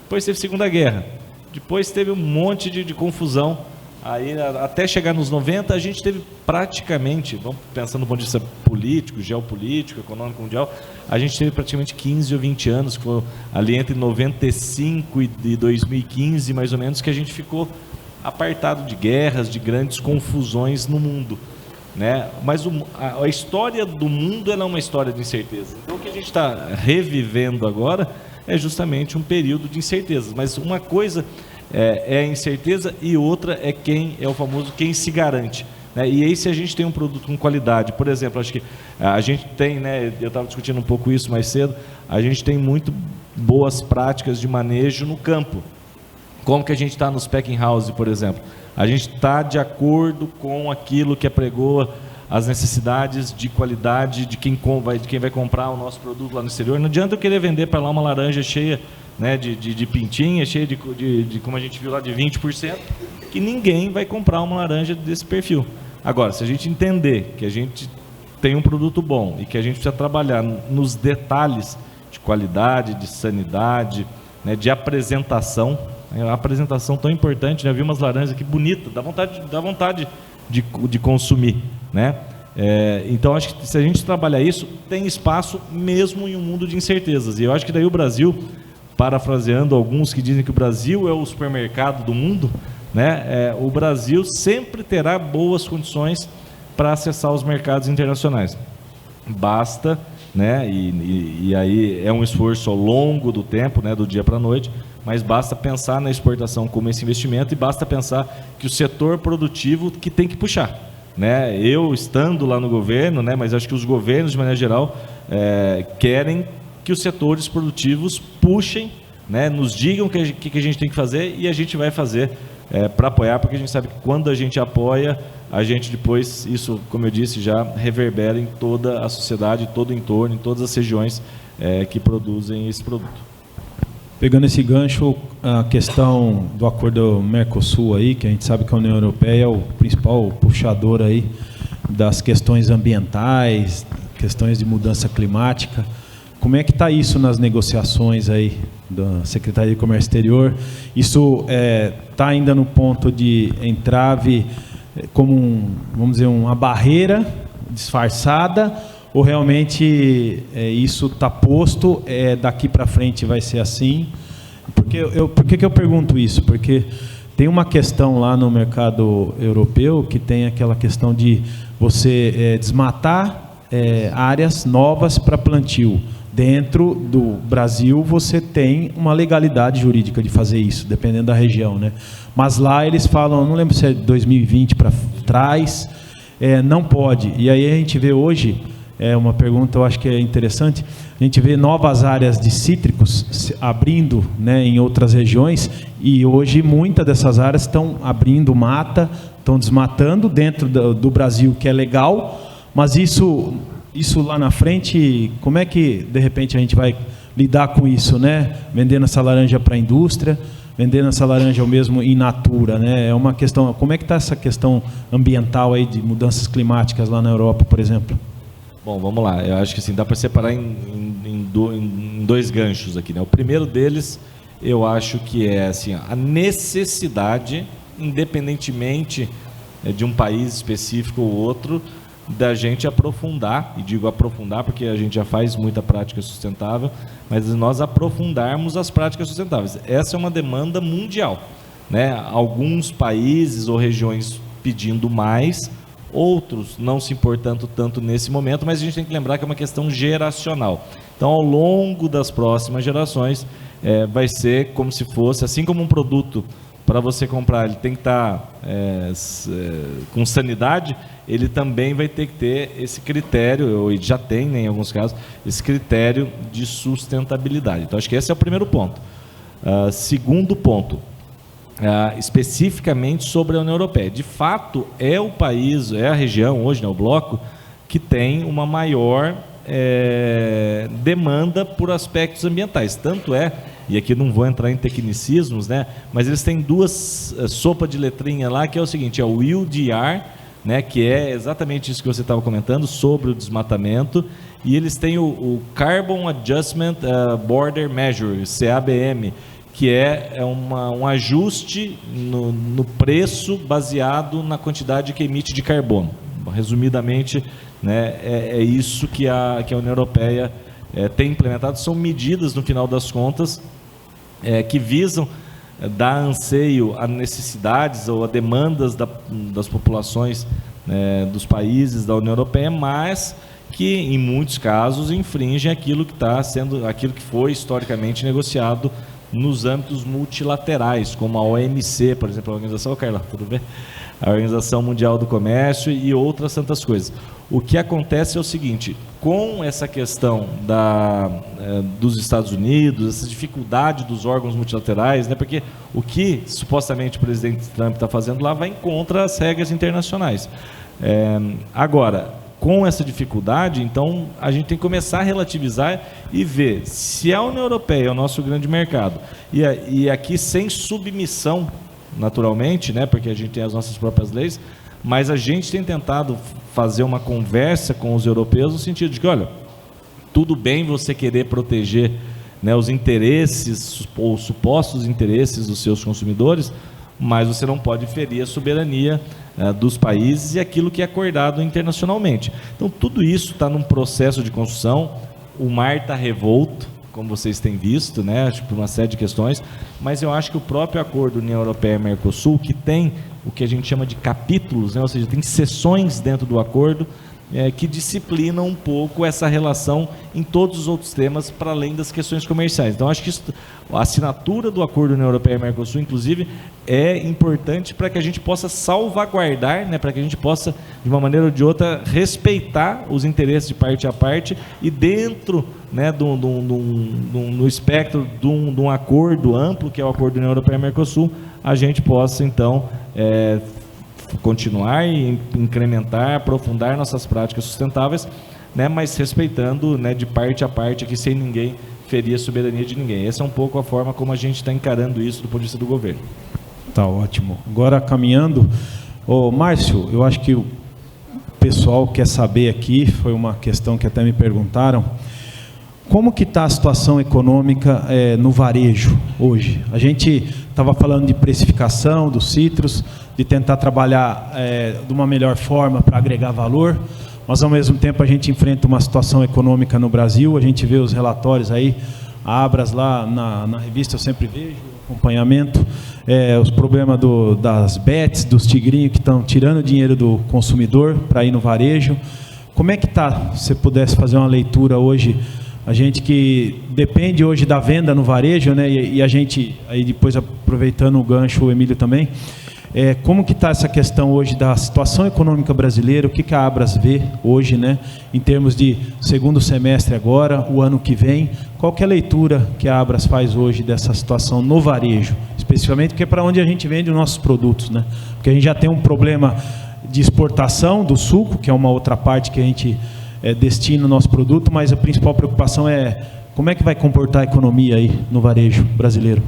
Depois teve a Segunda Guerra. Depois teve um monte de confusão. Aí, até chegar nos 90, a gente teve praticamente, vamos pensando do ponto de vista político, geopolítico, econômico, mundial, a gente teve praticamente 15 ou 20 anos, que foi ali entre 95 e 2015, mais ou menos, que a gente ficou apartado de guerras, de grandes confusões no mundo, né? Mas a história do mundo ela é uma história de incerteza. Então, o que a gente está revivendo agora é justamente um período de incertezas. Mas uma coisa é a incerteza e outra é o famoso quem se garante, né? E aí, se a gente tem um produto com qualidade, por exemplo, acho que a gente tem, né, eu estava discutindo um pouco isso mais cedo, a gente tem muito boas práticas de manejo no campo. Como que a gente está nos packing house, por exemplo? A gente está de acordo com aquilo que apregoa as necessidades de qualidade de quem vai comprar o nosso produto lá no exterior. Não adianta eu querer vender para lá uma laranja cheia, né, de pintinha, cheia de, como a gente viu lá, de 20%, que ninguém vai comprar uma laranja desse perfil. Agora, se a gente entender que a gente tem um produto bom e que a gente precisa trabalhar nos detalhes de qualidade, de sanidade, né, de apresentação, a apresentação tão importante, né? Eu vi umas laranjas aqui bonitas, dá vontade de consumir, né? Então, acho que se a gente trabalhar isso, tem espaço mesmo em um mundo de incertezas. E eu acho que daí o Brasil, parafraseando alguns que dizem que o Brasil é o supermercado do mundo, né? O Brasil sempre terá boas condições para acessar os mercados internacionais. Basta, né? E aí é um esforço ao longo do tempo, né? Do dia para a noite, mas basta pensar na exportação como esse investimento e basta pensar que o setor produtivo que tem que puxar, né? Eu estando lá no governo, né? Mas acho que os governos, de maneira geral, querem que os setores produtivos puxem, né? Nos digam o que a gente tem que fazer e a gente vai fazer para apoiar, porque a gente sabe que quando a gente apoia, a gente depois, isso, como eu disse, já reverbera em toda a sociedade, todo o entorno, em todas as regiões que produzem esse produto. Pegando esse gancho, a questão do acordo Mercosul aí, que a gente sabe que a União Europeia é o principal puxador aí das questões ambientais, questões de mudança climática. Como é que está isso nas negociações aí da Secretaria de Comércio Exterior? Isso está ainda no ponto de entrave como, vamos dizer, uma barreira disfarçada, ou realmente isso está posto, daqui para frente vai ser assim? Por que eu pergunto isso? Porque tem uma questão lá no mercado europeu que tem aquela questão de você desmatar áreas novas para plantio. Dentro do Brasil você tem uma legalidade jurídica de fazer isso, dependendo da região, né? Mas lá eles falam, não lembro se é 2020 para trás, não pode. E aí a gente vê hoje, uma pergunta eu acho que é interessante, a gente vê novas áreas de cítricos abrindo, né, em outras regiões, e hoje muitas dessas áreas estão abrindo mata, estão desmatando dentro do Brasil, que é legal, mas isso lá na frente, como é que de repente a gente vai lidar com isso, né? Vendendo essa laranja para a indústria, vendendo essa laranja ou mesmo in natura, né? É uma questão, como é que está essa questão ambiental aí de mudanças climáticas lá na Europa, por exemplo? Bom, vamos lá. Eu acho que assim, dá para separar em dois ganchos aqui, né? O primeiro deles, eu acho que é assim, a necessidade, independentemente de um país específico ou outro, da gente aprofundar, e digo aprofundar porque a gente já faz muita prática sustentável, mas nós aprofundarmos as práticas sustentáveis. Essa é uma demanda mundial, né? Alguns países ou regiões pedindo mais, outros não se importando tanto nesse momento, mas a gente tem que lembrar que é uma questão geracional. Então, ao longo das próximas gerações, vai ser como se fosse, assim como um produto, para você comprar, ele tem que estar com sanidade, ele também vai ter que ter esse critério, ou já tem, né, em alguns casos, esse critério de sustentabilidade. Então, acho que esse é o primeiro ponto. Segundo ponto, especificamente sobre a União Europeia. De fato, é o país, é a região hoje, né, o bloco, que tem uma maior demanda por aspectos ambientais. Tanto é, e aqui não vou entrar em tecnicismos, né, mas eles têm duas sopa de letrinha lá, que é o seguinte, é o UDR, né, que é exatamente isso que você estava comentando, sobre o desmatamento, e eles têm o Carbon Adjustment Border Measure, CABM, que é um ajuste no preço baseado na quantidade que emite de carbono. Resumidamente, né, é isso que a União Europeia tem implementado. São medidas, no final das contas, que visam dar anseio a necessidades ou a demandas das populações, dos países da União Europeia, mas que, em muitos casos, infringem aquilo que foi historicamente negociado nos âmbitos multilaterais, como a OMC, por exemplo, a Organização, Carla, tudo bem? A Organização Mundial do Comércio e outras tantas coisas. O que acontece é o seguinte, com essa questão dos Estados Unidos, essa dificuldade dos órgãos multilaterais, né, porque o que supostamente o presidente Trump está fazendo lá vai contra as regras internacionais. Agora, com essa dificuldade, então, a gente tem que começar a relativizar e ver se a União Europeia é o nosso grande mercado, e aqui sem submissão, naturalmente, né, porque a gente tem as nossas próprias leis, mas a gente tem tentado fazer uma conversa com os europeus no sentido de que, olha, tudo bem você querer proteger, né, os interesses ou supostos interesses dos seus consumidores, mas você não pode ferir a soberania dos países e aquilo que é acordado internacionalmente. Então, tudo isso está num processo de construção, o mar está revolto, como vocês têm visto, né, por uma série de questões, mas eu acho que o próprio acordo União Europeia-Mercosul, que tem o que a gente chama de capítulos, né, ou seja, tem seções dentro do acordo, que disciplinam um pouco essa relação em todos os outros temas, para além das questões comerciais. Então, acho que a assinatura do Acordo União Europeia-Mercosul, inclusive, é importante para que a gente possa salvaguardar, né, para que a gente possa, de uma maneira ou de outra, respeitar os interesses de parte a parte e dentro, né, no espectro de um acordo amplo, que é o Acordo União Europeia-Mercosul, a gente possa, então, continuar e incrementar, aprofundar nossas práticas sustentáveis, né, mas respeitando, né, de parte a parte, aqui sem ninguém ferir a soberania de ninguém. Essa é um pouco a forma como a gente está encarando isso do ponto de vista do governo. Tá ótimo. Agora, caminhando, Márcio, eu acho que o pessoal quer saber aqui, foi uma questão que até me perguntaram, como que está a situação econômica no varejo hoje? A gente estava falando de precificação dos citros, de tentar trabalhar de uma melhor forma para agregar valor, mas ao mesmo tempo a gente enfrenta uma situação econômica no Brasil, a gente vê os relatórios aí, a Abras lá na revista eu sempre vejo, acompanhamento, os problemas das bets, dos tigrinhos que estão tirando dinheiro do consumidor para ir no varejo. Como é que está, se você pudesse fazer uma leitura hoje, a gente que depende hoje da venda no varejo, né, e a gente, aí depois aproveitando o gancho, o Emílio também, como que está essa questão hoje da situação econômica brasileira, o que a Abras vê hoje, né, em termos de segundo semestre agora, o ano que vem, qual que é a leitura que a Abras faz hoje dessa situação no varejo, especificamente porque é para onde a gente vende os nossos produtos, né, porque a gente já tem um problema de exportação do suco, que é uma outra parte que a gente destina o nosso produto, mas a principal preocupação é como é que vai comportar a economia aí no varejo brasileiro?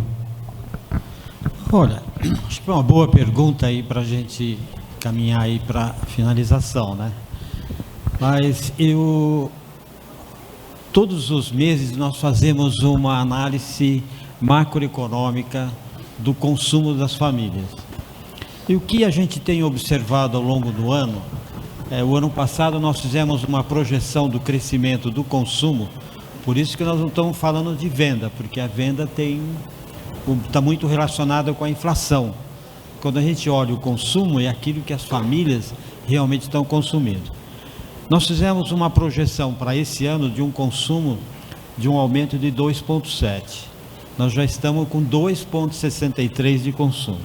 Olha, acho que é uma boa pergunta aí para a gente caminhar aí para a finalização, né? Mas todos os meses nós fazemos uma análise macroeconômica do consumo das famílias. E o que a gente tem observado ao longo do ano, o ano passado nós fizemos uma projeção do crescimento do consumo, por isso que nós não estamos falando de venda, porque a venda está muito relacionada com a inflação. Quando a gente olha o consumo, é aquilo que as famílias realmente estão consumindo. Nós fizemos uma projeção para esse ano de um consumo de um aumento de 2,7. Nós já estamos com 2,63 de consumo.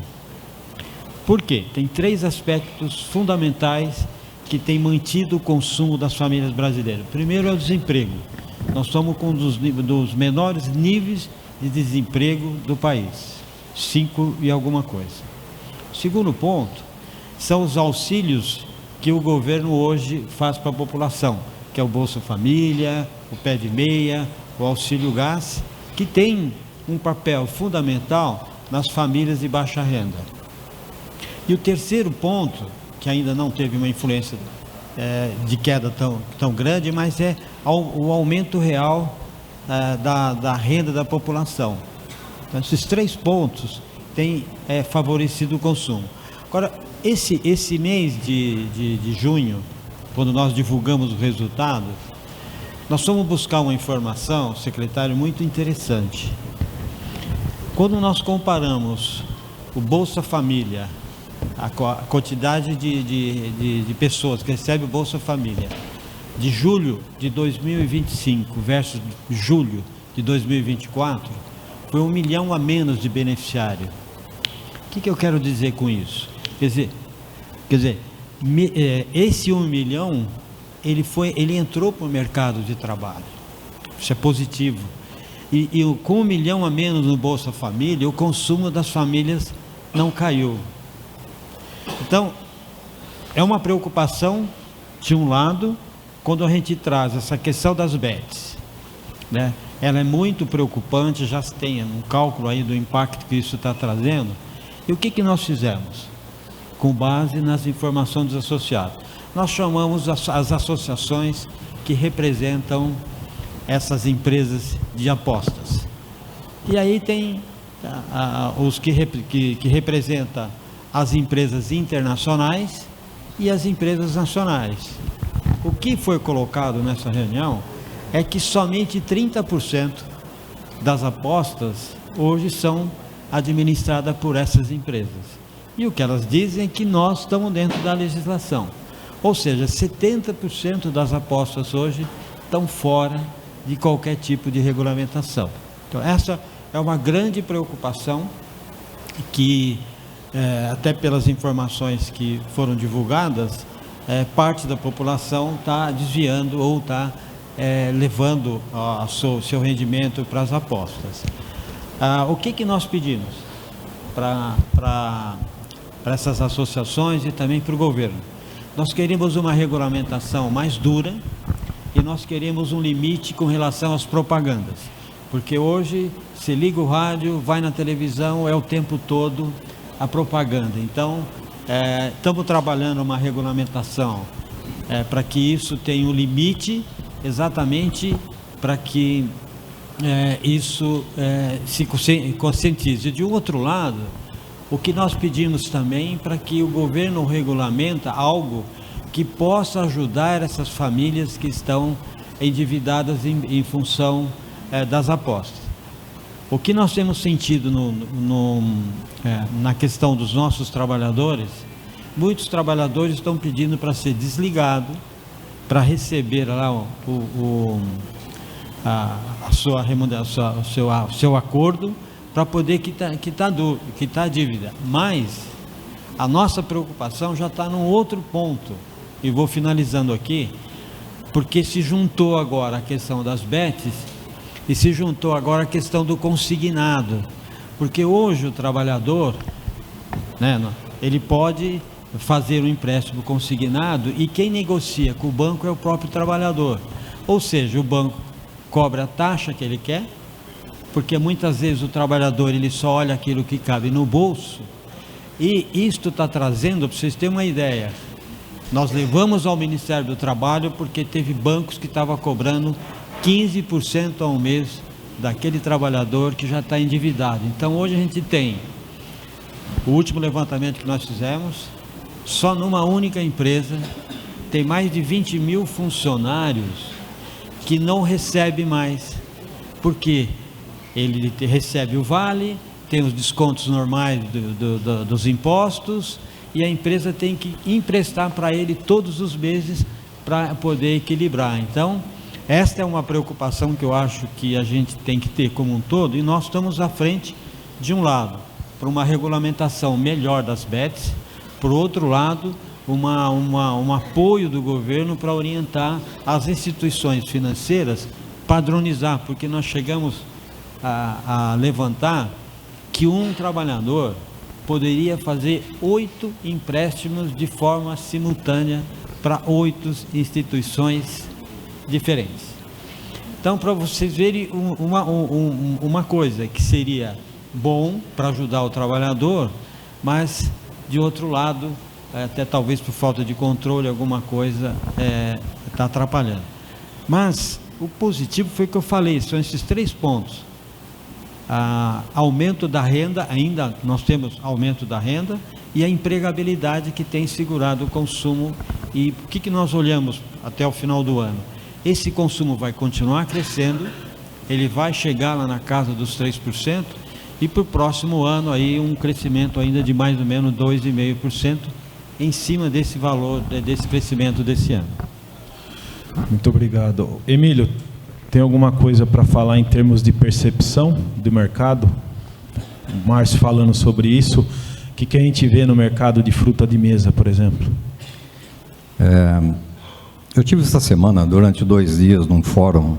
Por quê? Tem 3 aspectos fundamentais que têm mantido o consumo das famílias brasileiras. Primeiro é o desemprego. Nós estamos com um dos menores níveis de desemprego do país. 5 e alguma coisa. Segundo ponto, são os auxílios que o governo hoje faz para a população, que é o Bolsa Família, o Pé de Meia, o Auxílio Gás, que tem um papel fundamental nas famílias de baixa renda. E o terceiro ponto, que ainda não teve uma influência de queda tão grande, mas é o aumento real da renda da população. Então, esses 3 pontos têm favorecido o consumo. Agora, esse mês de junho, quando nós divulgamos o resultado, nós fomos buscar uma informação, secretário, muito interessante. Quando nós comparamos o Bolsa Família, a quantidade de pessoas que recebem o Bolsa Família, de julho de 2025 versus julho de 2024, foi 1 milhão a menos de beneficiário. O que eu quero dizer com isso? Quer dizer, esse 1 milhão, ele entrou para o mercado de trabalho. Isso é positivo. E com 1 milhão a menos no Bolsa Família, o consumo das famílias não caiu. Então, é uma preocupação, de um lado, quando a gente traz essa questão das bets, né? Ela é muito preocupante, já se tem um cálculo aí do impacto que isso está trazendo. E o que nós fizemos? Com base nas informações dos associados, nós chamamos as associações que representam essas empresas de apostas. E aí tem os que representam as empresas internacionais e as empresas nacionais. O que foi colocado nessa reunião é que somente 30% das apostas hoje são administradas por essas empresas. E o que elas dizem é que nós estamos dentro da legislação. Ou seja, 70% das apostas hoje estão fora de qualquer tipo de regulamentação. Então, essa é uma grande preocupação que, até pelas informações que foram divulgadas, parte da população está desviando ou está levando o seu rendimento para as apostas. O que nós pedimos para essas associações e também para o governo? Nós queremos uma regulamentação mais dura e nós queremos um limite com relação às propagandas, porque hoje se liga o rádio, vai na televisão, é o tempo todo a propaganda. Então, estamos trabalhando uma regulamentação para que isso tenha um limite, exatamente para que isso se conscientize. De um outro lado, o que nós pedimos também para que o governo regulamenta algo que possa ajudar essas famílias que estão endividadas em função das apostas. O que nós temos sentido na questão dos nossos trabalhadores, muitos trabalhadores estão pedindo para ser desligado, para receber lá a sua remuneração, o seu acordo, para poder quitar a dívida. Mas a nossa preocupação já está num outro ponto, e vou finalizando aqui, porque se juntou agora a questão das bets e se juntou agora a questão do consignado, porque hoje o trabalhador, né, ele pode fazer um empréstimo consignado e quem negocia com o banco é o próprio trabalhador, ou seja, o banco cobra a taxa que ele quer, porque muitas vezes o trabalhador ele só olha aquilo que cabe no bolso, e isto está trazendo, para vocês terem uma ideia, Nós levamos ao Ministério do Trabalho porque teve bancos que estavam cobrando 15% ao mês daquele trabalhador que já está endividado. Então hoje a gente tem o último levantamento que nós fizemos, só numa única empresa tem mais de 20 mil funcionários que não recebe mais, porque ele recebe o vale, tem os descontos normais dos impostos, e a empresa tem que emprestar para ele todos os meses para poder equilibrar. Então, esta é uma preocupação que eu acho que a gente tem que ter como um todo, e nós estamos à frente, de um lado, para uma regulamentação melhor das bets, por outro lado, um apoio do governo para orientar as instituições financeiras, padronizar, porque nós chegamos a levantar que um trabalhador poderia fazer 8 empréstimos de forma simultânea para 8 instituições diferentes. Então, para vocês verem uma coisa que seria bom para ajudar o trabalhador, mas de outro lado, até talvez por falta de controle, alguma coisa está atrapalhando. Mas o positivo foi o que eu falei, são esses 3 pontos. Aumento da renda, ainda nós temos aumento da renda, e a empregabilidade que tem segurado o consumo. E o que nós olhamos até o final do ano? Esse consumo vai continuar crescendo, ele vai chegar lá na casa dos 3%, e para o próximo ano aí um crescimento ainda de mais ou menos 2,5% em cima desse valor, desse crescimento desse ano. Muito obrigado. Emílio, tem alguma coisa para falar em termos de percepção do mercado? O Márcio falando sobre isso. O que a gente vê no mercado de fruta de mesa, por exemplo? Eu tive esta semana, durante 2 dias, num fórum,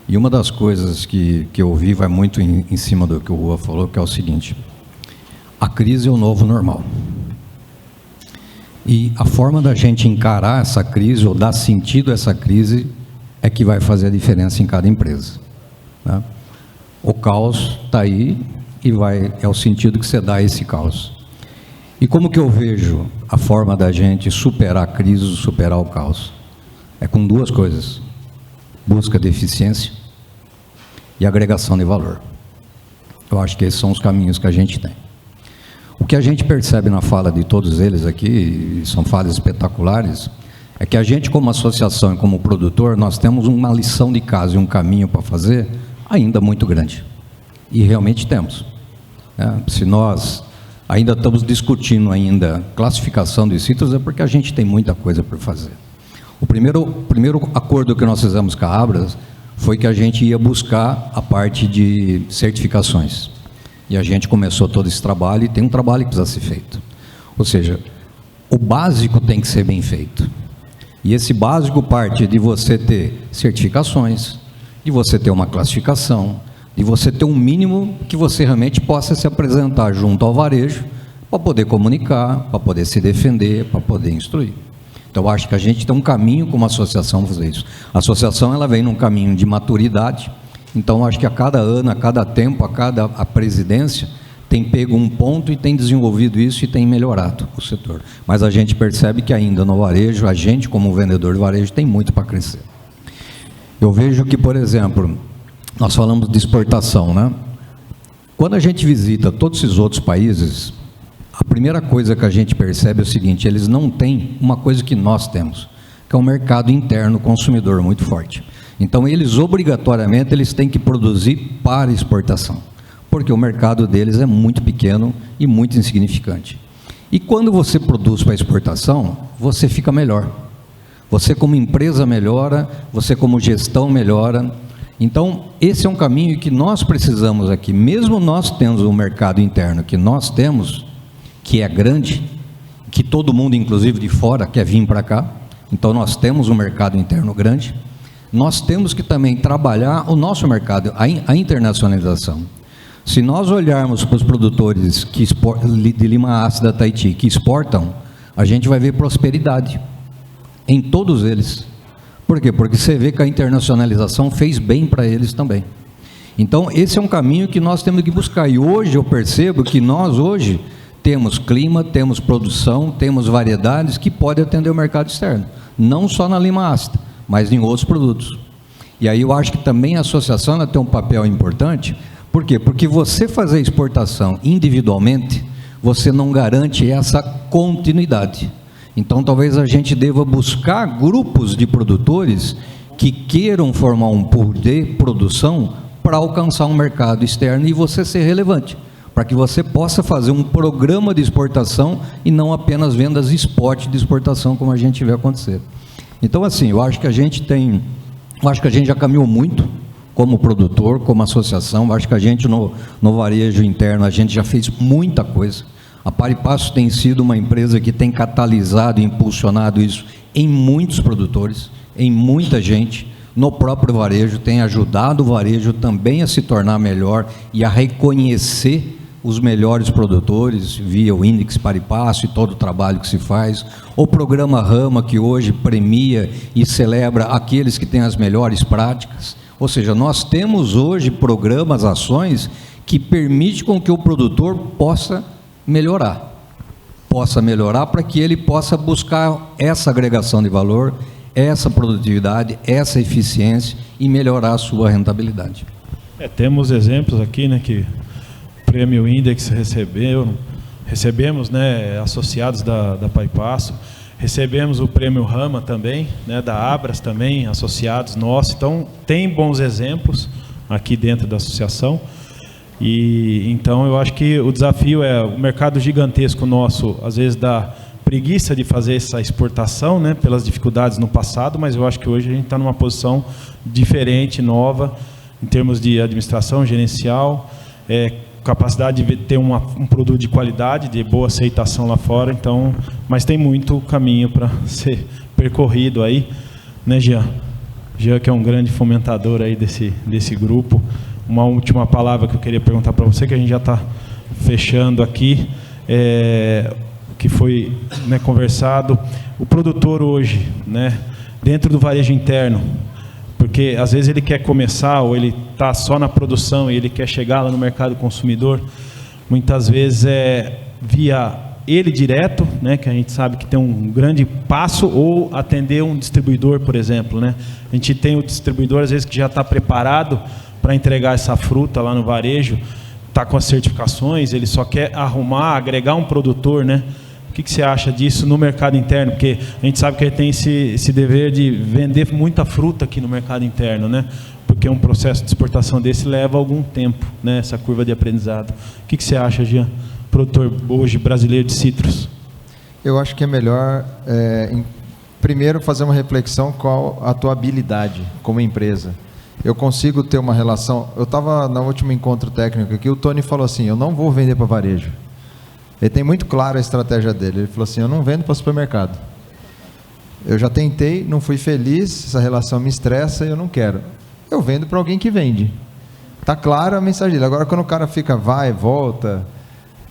e uma das coisas que eu ouvi vai muito em cima do que o Rua falou, que é o seguinte: a crise é o novo normal. E a forma da gente encarar essa crise, ou dar sentido a essa crise, é que vai fazer a diferença em cada empresa, né? O caos está aí e é o sentido que você dá a esse caos. E como que eu vejo a forma da gente superar a crise, superar o caos? É com 2 coisas: busca de eficiência e agregação de valor. Eu acho que esses são os caminhos que a gente tem. O que a gente percebe na fala de todos eles aqui, e são falas espetaculares, é que a gente, como associação e como produtor, nós temos uma lição de casa e um caminho para fazer ainda muito grande. E realmente temos. Se nós ainda estamos discutindo classificação de citros, é porque a gente tem muita coisa por fazer. O primeiro acordo que nós fizemos com a Abras foi que a gente ia buscar a parte de certificações. E a gente começou todo esse trabalho, e tem um trabalho que precisa ser feito. Ou seja, o básico tem que ser bem feito. E esse básico parte de você ter certificações, de você ter uma classificação, de você ter um mínimo que você realmente possa se apresentar junto ao varejo para poder comunicar, para poder se defender, para poder instruir. Então, eu acho que a gente tem um caminho como associação para fazer isso. A associação, ela vem num caminho de maturidade. Então, eu acho que a cada ano, a cada tempo, a presidência tem pego um ponto e tem desenvolvido isso e tem melhorado o setor. Mas a gente percebe que ainda no varejo, a gente como vendedor de varejo tem muito para crescer. Eu vejo que, por exemplo, nós falamos de exportação, né? Quando a gente visita todos esses outros países, a primeira coisa que a gente percebe é o seguinte: eles não têm uma coisa que nós temos, que é um mercado interno consumidor muito forte. Então, eles obrigatoriamente eles têm que produzir para exportação, porque o mercado deles é muito pequeno e muito insignificante. E quando você produz para exportação, você fica melhor. Você como empresa melhora, você como gestão melhora. Então, esse é um caminho que nós precisamos aqui. Mesmo nós tendo um mercado interno que nós temos, que é grande, que todo mundo, inclusive de fora, quer vir para cá. Então, nós temos um mercado interno grande. Nós temos que também trabalhar o nosso mercado, a internacionalização. Se nós olharmos para os produtores de lima ácida Tahiti que exportam, a gente vai ver prosperidade em todos eles. Por quê? Porque você vê que a internacionalização fez bem para eles também. Então, esse é um caminho que nós temos que buscar. E hoje eu percebo que nós hoje temos clima, temos produção, temos variedades que podem atender o mercado externo, não só na lima ácida, mas em outros produtos. E aí eu acho que também a associação ela tem um papel importante. Por quê? Porque você fazer exportação individualmente, você não garante essa continuidade. Então talvez a gente deva buscar grupos de produtores que queiram formar um pool de produção para alcançar um mercado externo e você ser relevante, para que você possa fazer um programa de exportação e não apenas vendas spot de exportação, como a gente vê acontecer. Então, assim, eu acho que a gente já caminhou muito como produtor, como associação. Eu acho que a gente no varejo interno, a gente já fez muita coisa. A Paripasso tem sido uma empresa que tem catalisado e impulsionado isso em muitos produtores, em muita gente. No próprio varejo, tem ajudado o varejo também a se tornar melhor e a reconhecer os melhores produtores, via o Índice Paripasso e todo o trabalho que se faz. O programa Rama, que hoje premia e celebra aqueles que têm as melhores práticas. Ou seja, nós temos hoje programas, ações, que permitem com que o produtor possa melhorar para que ele possa buscar essa agregação de valor, essa produtividade, essa eficiência e melhorar a sua rentabilidade. Temos exemplos aqui, né, que o Prêmio Index recebemos, né, associados da Paripasso, recebemos o Prêmio Rama também, né, da Abras também, associados nossos. Então, tem bons exemplos aqui dentro da associação. E então eu acho que o desafio é o mercado gigantesco nosso, às vezes dá preguiça de fazer essa exportação, né, pelas dificuldades no passado, mas eu acho que hoje a gente está numa posição diferente, nova, em termos de administração gerencial, capacidade de ter um produto de qualidade, de boa aceitação lá fora. Então, mas tem muito caminho para ser percorrido aí, né, Jean? Jean, que é um grande fomentador aí desse grupo. Uma última palavra que eu queria perguntar para você, que a gente já está fechando aqui, que foi, né, conversado. O produtor hoje, né, dentro do varejo interno, porque às vezes ele quer começar ou ele está só na produção e ele quer chegar lá no mercado consumidor, muitas vezes via ele direto, né, que a gente sabe que tem um grande passo, ou atender um distribuidor, por exemplo, né? A gente tem o distribuidor às vezes que já está preparado para entregar essa fruta lá no varejo, está com as certificações, ele só quer agregar um produtor, né? O que você acha disso no mercado interno? Porque a gente sabe que ele tem esse dever de vender muita fruta aqui no mercado interno, né? Porque um processo de exportação desse leva algum tempo, né? Essa curva de aprendizado. O que você acha, Jean, produtor hoje brasileiro de citros? Eu acho que é melhor, primeiro, fazer uma reflexão qual a tua habilidade como empresa. Eu consigo ter uma relação... Eu estava no último encontro técnico aqui, o Tony falou assim, eu não vou vender para varejo. Ele tem muito claro a estratégia dele. Ele falou assim, eu não vendo para supermercado. Eu já tentei, não fui feliz, essa relação me estressa e eu não quero. Eu vendo para alguém que vende. Está clara a mensagem dele. Agora, quando o cara fica, vai, volta,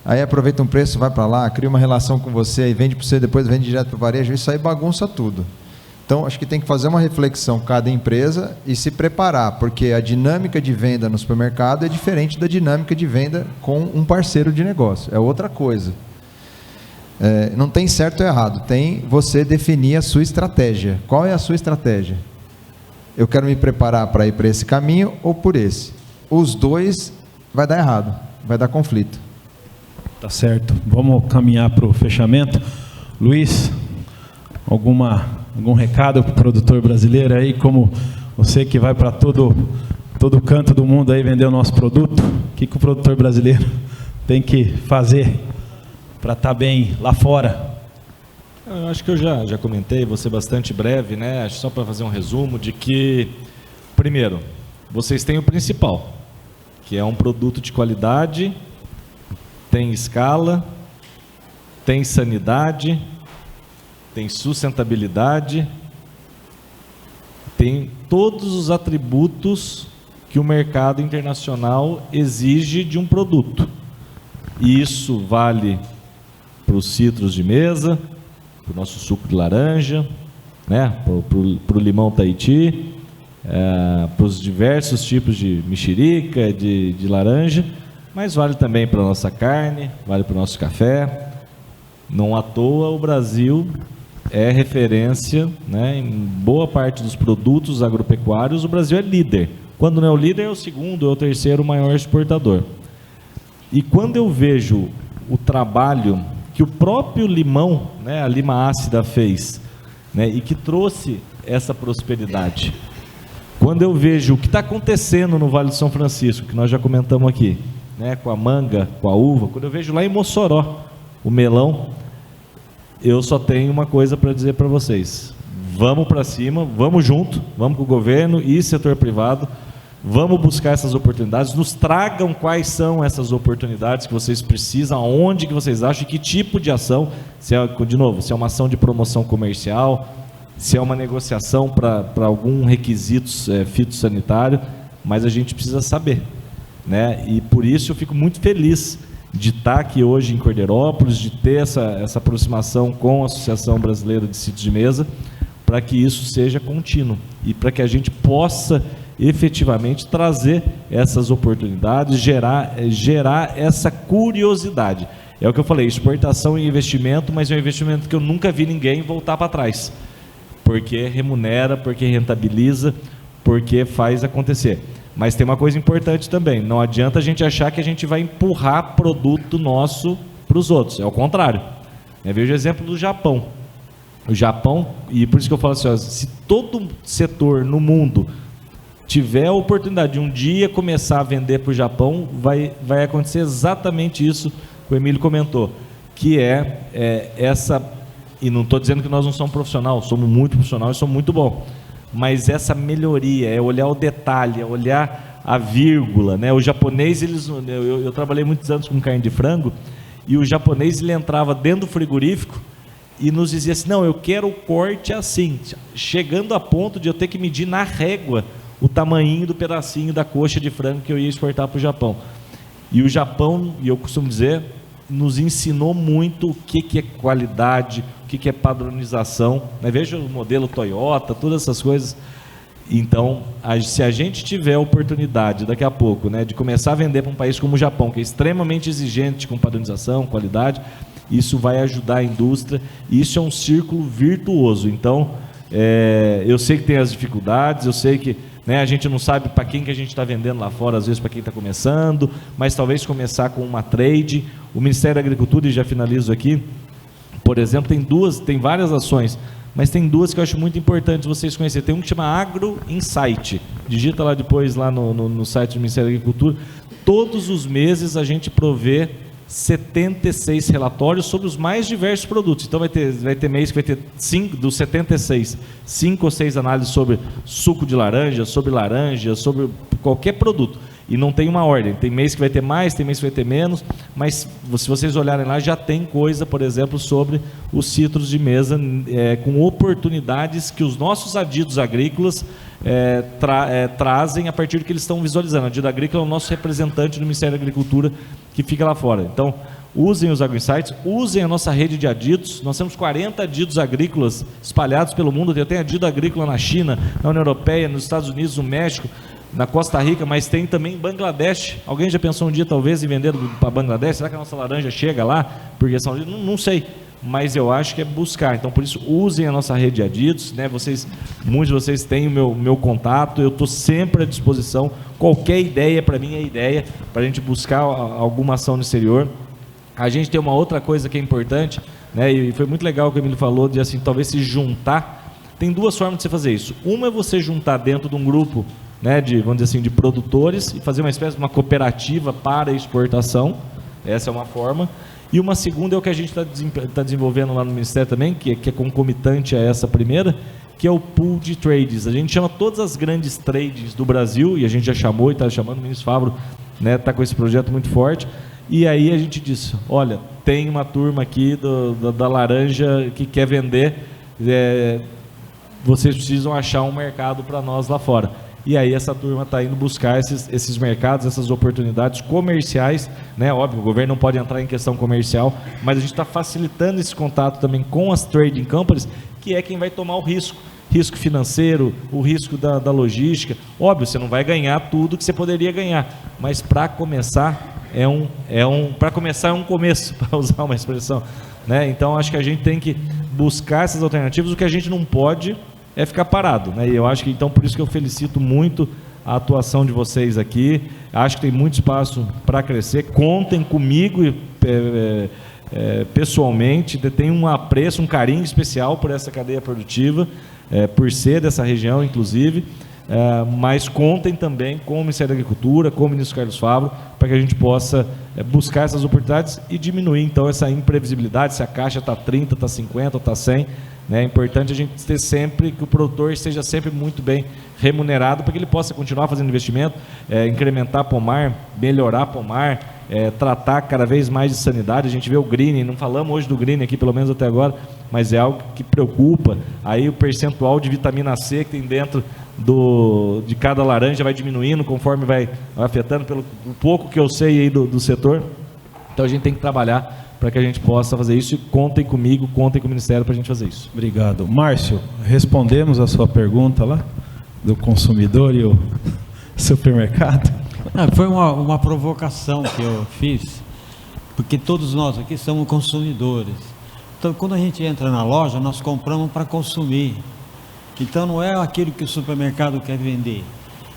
aí aproveita um preço, vai para lá, cria uma relação com você e vende para você, depois vende direto para o varejo, isso aí bagunça tudo. Então, acho que tem que fazer uma reflexão cada empresa e se preparar, porque a dinâmica de venda no supermercado é diferente da dinâmica de venda com um parceiro de negócio, é outra coisa. Não tem certo ou errado, tem você definir a sua estratégia. Qual é a sua estratégia? Eu quero me preparar para ir para esse caminho ou por esse? Os dois vai dar errado, vai dar conflito. Tá certo, vamos caminhar para o fechamento. Luiz, algum recado para o produtor brasileiro aí, como você que vai para todo canto do mundo aí vender o nosso produto, o que o produtor brasileiro tem que fazer para estar bem lá fora? Eu acho que eu já comentei, vou ser bastante breve, né? Só para fazer um resumo de que, primeiro, vocês têm o principal, que é um produto de qualidade, tem escala, tem sanidade, tem sustentabilidade, tem todos os atributos que o mercado internacional exige de um produto. E isso vale para os citros de mesa, para o nosso suco de laranja, né? para o limão Tahiti, para os diversos tipos de mexerica, de laranja, mas vale também para a nossa carne, vale para o nosso café. Não à toa o Brasil é referência, né, em boa parte dos produtos agropecuários. O Brasil é líder. Quando não é o líder, é o segundo ou o terceiro maior exportador. E quando eu vejo o trabalho que o próprio limão, né, a lima ácida fez, né, e que trouxe essa prosperidade, quando eu vejo o que está acontecendo no Vale do São Francisco, que nós já comentamos aqui, né, com a manga, com a uva, quando eu vejo lá em Mossoró o melão, eu só tenho uma coisa para dizer para vocês: vamos para cima, vamos junto, vamos com o governo e setor privado, vamos buscar essas oportunidades, nos tragam quais são essas oportunidades que vocês precisam, aonde que vocês acham, que tipo de ação, se é, de novo, se é uma ação de promoção comercial, se é uma negociação para algum requisito fitossanitário, mas a gente precisa saber, né? E por isso eu fico muito feliz de estar aqui hoje em Cordeirópolis, de ter essa aproximação com a Associação Brasileira de Sítios de Mesa, para que isso seja contínuo e para que a gente possa efetivamente trazer essas oportunidades, gerar essa curiosidade. É o que eu falei, exportação e investimento, mas é um investimento que eu nunca vi ninguém voltar para trás, porque remunera, porque rentabiliza, porque faz acontecer. Mas tem uma coisa importante também, não adianta a gente achar que a gente vai empurrar produto nosso para os outros, é o contrário. Veja o exemplo do Japão. O Japão, e por isso que eu falo assim, ó, se todo setor no mundo tiver a oportunidade de um dia começar a vender para o Japão, vai acontecer exatamente isso que o Emílio comentou, que essa, e não estou dizendo que nós não somos profissionais, somos muito profissionais, somos muito bons, mas essa melhoria, é olhar o detalhe, é olhar a vírgula, né? O japonês, eu trabalhei muitos anos com carne de frango, e o japonês ele entrava dentro do frigorífico e nos dizia assim, não, eu quero o corte assim, chegando a ponto de eu ter que medir na régua o tamanhinho do pedacinho da coxa de frango que eu ia exportar para o Japão. E o Japão, e eu costumo dizer, nos ensinou muito o que é qualidade, o que é padronização, né? Veja o modelo Toyota, todas essas coisas. Então, se a gente tiver a oportunidade daqui a pouco, né, de começar a vender para um país como o Japão, que é extremamente exigente com padronização, qualidade, isso vai ajudar a indústria, e isso é um círculo virtuoso. Então, eu sei que tem as dificuldades, eu sei que, né, a gente não sabe para quem que a gente está vendendo lá fora, às vezes para quem está começando, mas talvez começar com uma trade. O Ministério da Agricultura, e já finalizo aqui, por exemplo, tem várias ações, mas tem duas que eu acho muito importantes vocês conhecerem. Tem um que chama Agro Insight, digita lá depois lá no site do Ministério da Agricultura. Todos os meses a gente provê 76 relatórios sobre os mais diversos produtos. Então vai ter mês que vai ter 5 dos 76, 5 ou 6 análises sobre suco de laranja, sobre qualquer produto. E não tem uma ordem, tem mês que vai ter mais, tem mês que vai ter menos, mas se vocês olharem lá, já tem coisa, por exemplo, sobre os citros de mesa, com oportunidades que os nossos adidos agrícolas trazem a partir do que eles estão visualizando. O adido agrícola é o nosso representante do Ministério da Agricultura que fica lá fora. Então, usem os AgroInsights, usem a nossa rede de adidos. Nós temos 40 adidos agrícolas espalhados pelo mundo. Eu tenho adido agrícola na China, na União Europeia, nos Estados Unidos, no México, na Costa Rica, mas tem também em Bangladesh. Alguém já pensou um dia talvez em vender para Bangladesh? Será que a nossa laranja chega lá? Porque não sei, mas eu acho que é buscar. Então, por isso, usem a nossa rede de adidos, né? Muitos de vocês têm o meu contato, eu estou sempre à disposição. Qualquer ideia, para mim, é ideia para a gente buscar alguma ação no exterior. A gente tem uma outra coisa que é importante, né? E foi muito legal o que o Emílio falou, de assim, talvez se juntar. Tem duas formas de você fazer isso. Uma é você juntar dentro de um grupo, né, vamos dizer assim, de produtores, e fazer uma espécie de uma cooperativa para exportação. Essa é uma forma. E uma segunda é o que a gente está desenvolvendo lá no Ministério também, que é concomitante a essa primeira, que é o pool de trades. A gente chama todas as grandes trades do Brasil, e a gente já chamou e está chamando, o ministro Favro, né, está com esse projeto muito forte, e aí a gente disse, olha, tem uma turma aqui da laranja que quer vender, vocês precisam achar um mercado para nós lá fora. E aí essa turma está indo buscar esses mercados, essas oportunidades comerciais, né? Óbvio, o governo não pode entrar em questão comercial, mas a gente está facilitando esse contato também com as trading companies, que é quem vai tomar o risco financeiro, o risco da logística. Óbvio, você não vai ganhar tudo que você poderia ganhar, mas para começar para começar, é um começo, para usar uma expressão, né? Então, acho que a gente tem que buscar essas alternativas. O que a gente não pode é ficar parado, né? E eu acho que, então, por isso que eu felicito muito a atuação de vocês aqui. Acho que tem muito espaço para crescer. Contem comigo pessoalmente. Tenho um apreço, um carinho especial por essa cadeia produtiva, por ser dessa região, inclusive. Mas contem também com o Ministério da Agricultura, com o ministro Carlos Favaro, para que a gente possa buscar essas oportunidades e diminuir, então, essa imprevisibilidade, se a caixa está 30, está 50, está 100. É importante a gente ter sempre, que o produtor esteja sempre muito bem remunerado, para que ele possa continuar fazendo investimento, incrementar pomar, melhorar pomar, tratar cada vez mais de sanidade. A gente vê o greening, não falamos hoje do greening aqui, pelo menos até agora, mas é algo que preocupa. Aí o percentual de vitamina C que tem dentro de cada laranja vai diminuindo conforme vai afetando, pelo pouco que eu sei aí do setor. Então a gente tem que trabalhar para que a gente possa fazer isso, e contem comigo, contem com o Ministério para a gente fazer isso. Obrigado. Márcio, respondemos a sua pergunta lá, do consumidor e o supermercado? Foi uma provocação que eu fiz, porque todos nós aqui somos consumidores. Então, quando a gente entra na loja, nós compramos para consumir. Então, não é aquilo que o supermercado quer vender.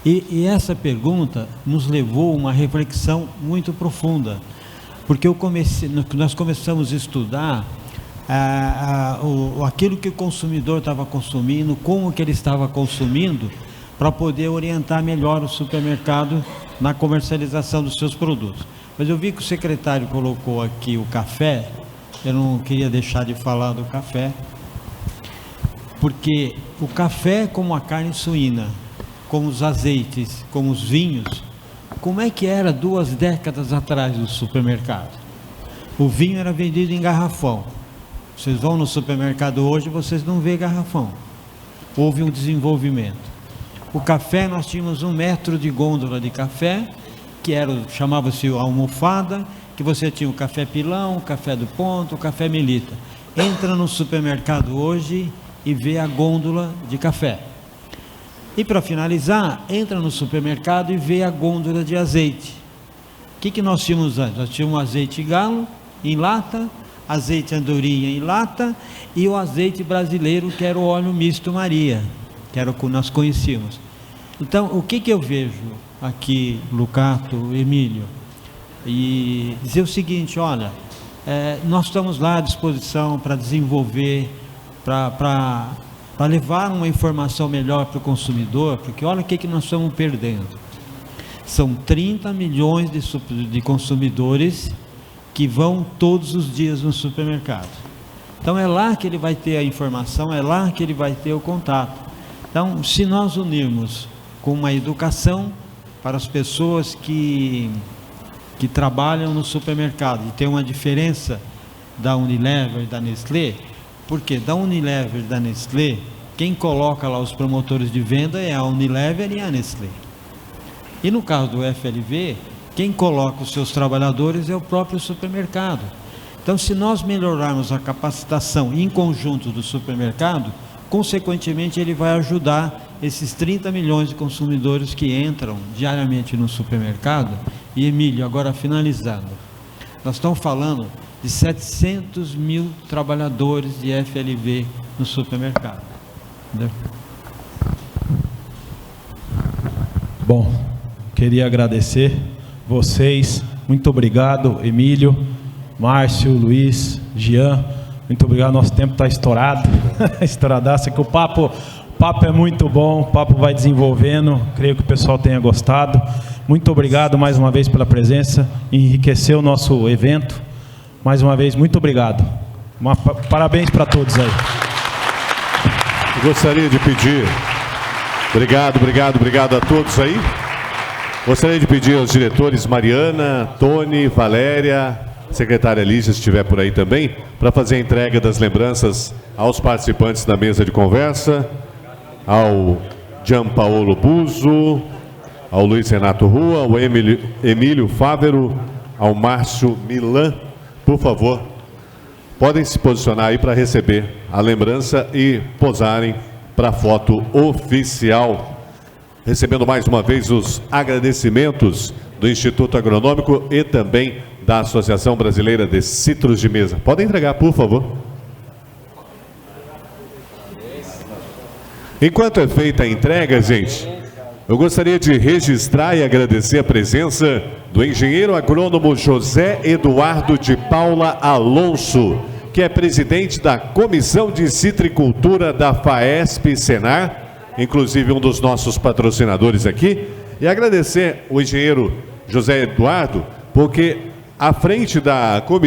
E essa pergunta nos levou a uma reflexão muito profunda, porque nós começamos a estudar aquilo que o consumidor estava consumindo, como que ele estava consumindo, para poder orientar melhor o supermercado na comercialização dos seus produtos. Mas eu vi que o secretário colocou aqui o café. Eu não queria deixar de falar do café, porque o café, como a carne suína, como os azeites, como os vinhos, como é que era 2 décadas atrás no supermercado? O vinho era vendido em garrafão. Vocês vão no supermercado hoje, vocês não vê garrafão. Houve um desenvolvimento. O café, nós tínhamos 1 metro de gôndola de café, que chamava-se almofada, que você tinha o café pilão, o café do ponto, o café melita. Entra no supermercado hoje e vê a gôndola de café. E para finalizar, entra no supermercado e vê a gôndola de azeite. O que nós tínhamos antes? Nós tínhamos azeite galo em lata, azeite andorinha em lata e o azeite brasileiro, que era o óleo misto Maria, que era o que nós conhecíamos. Então, o que eu vejo aqui, Lucato, Emílio, e dizer o seguinte: olha, nós estamos lá à disposição para desenvolver, para levar uma informação melhor para o consumidor, porque olha o que nós estamos perdendo. São 30 milhões de consumidores que vão todos os dias no supermercado. Então é lá que ele vai ter a informação, é lá que ele vai ter o contato. Então, se nós unirmos com uma educação para as pessoas que trabalham no supermercado, e tem uma diferença da Unilever e da Nestlé, porque da Unilever e da Nestlé, quem coloca lá os promotores de venda é a Unilever e a Nestlé. E no caso do FLV, quem coloca os seus trabalhadores é o próprio supermercado. Então, se nós melhorarmos a capacitação em conjunto do supermercado, consequentemente ele vai ajudar esses 30 milhões de consumidores que entram diariamente no supermercado. E Emílio, agora finalizando, nós estamos falando de 700 mil trabalhadores de FLV no supermercado. Entendeu? Bom, queria agradecer vocês, muito obrigado, Emílio, Márcio, Luiz, Jean, muito obrigado. Nosso tempo está estourado, estouradaço, que o papo é muito bom, o papo vai desenvolvendo, creio que o pessoal tenha gostado. Muito obrigado mais uma vez pela presença, enriqueceu o nosso evento. Mais uma vez, muito obrigado. Parabéns para todos aí. Gostaria de pedir, obrigado a todos aí. Gostaria de pedir aos diretores Mariana, Tony, Valéria, secretária Lígia, se estiver por aí também, para fazer a entrega das lembranças aos participantes da mesa de conversa, ao Gianpaolo Buso, ao Luiz Renato Rua, ao Emílio Fávero, ao Márcio Milan. Por favor, podem se posicionar aí para receber a lembrança e posarem para a foto oficial. Recebendo mais uma vez os agradecimentos do Instituto Agronômico e também da Associação Brasileira de Citros de Mesa. Podem entregar, por favor. Enquanto é feita a entrega, gente, eu gostaria de registrar e agradecer a presença do engenheiro agrônomo José Eduardo de Paula Alonso, que é presidente da Comissão de Citricultura da FAESP-Senar, inclusive um dos nossos patrocinadores aqui, e agradecer o engenheiro José Eduardo, porque à frente da comissão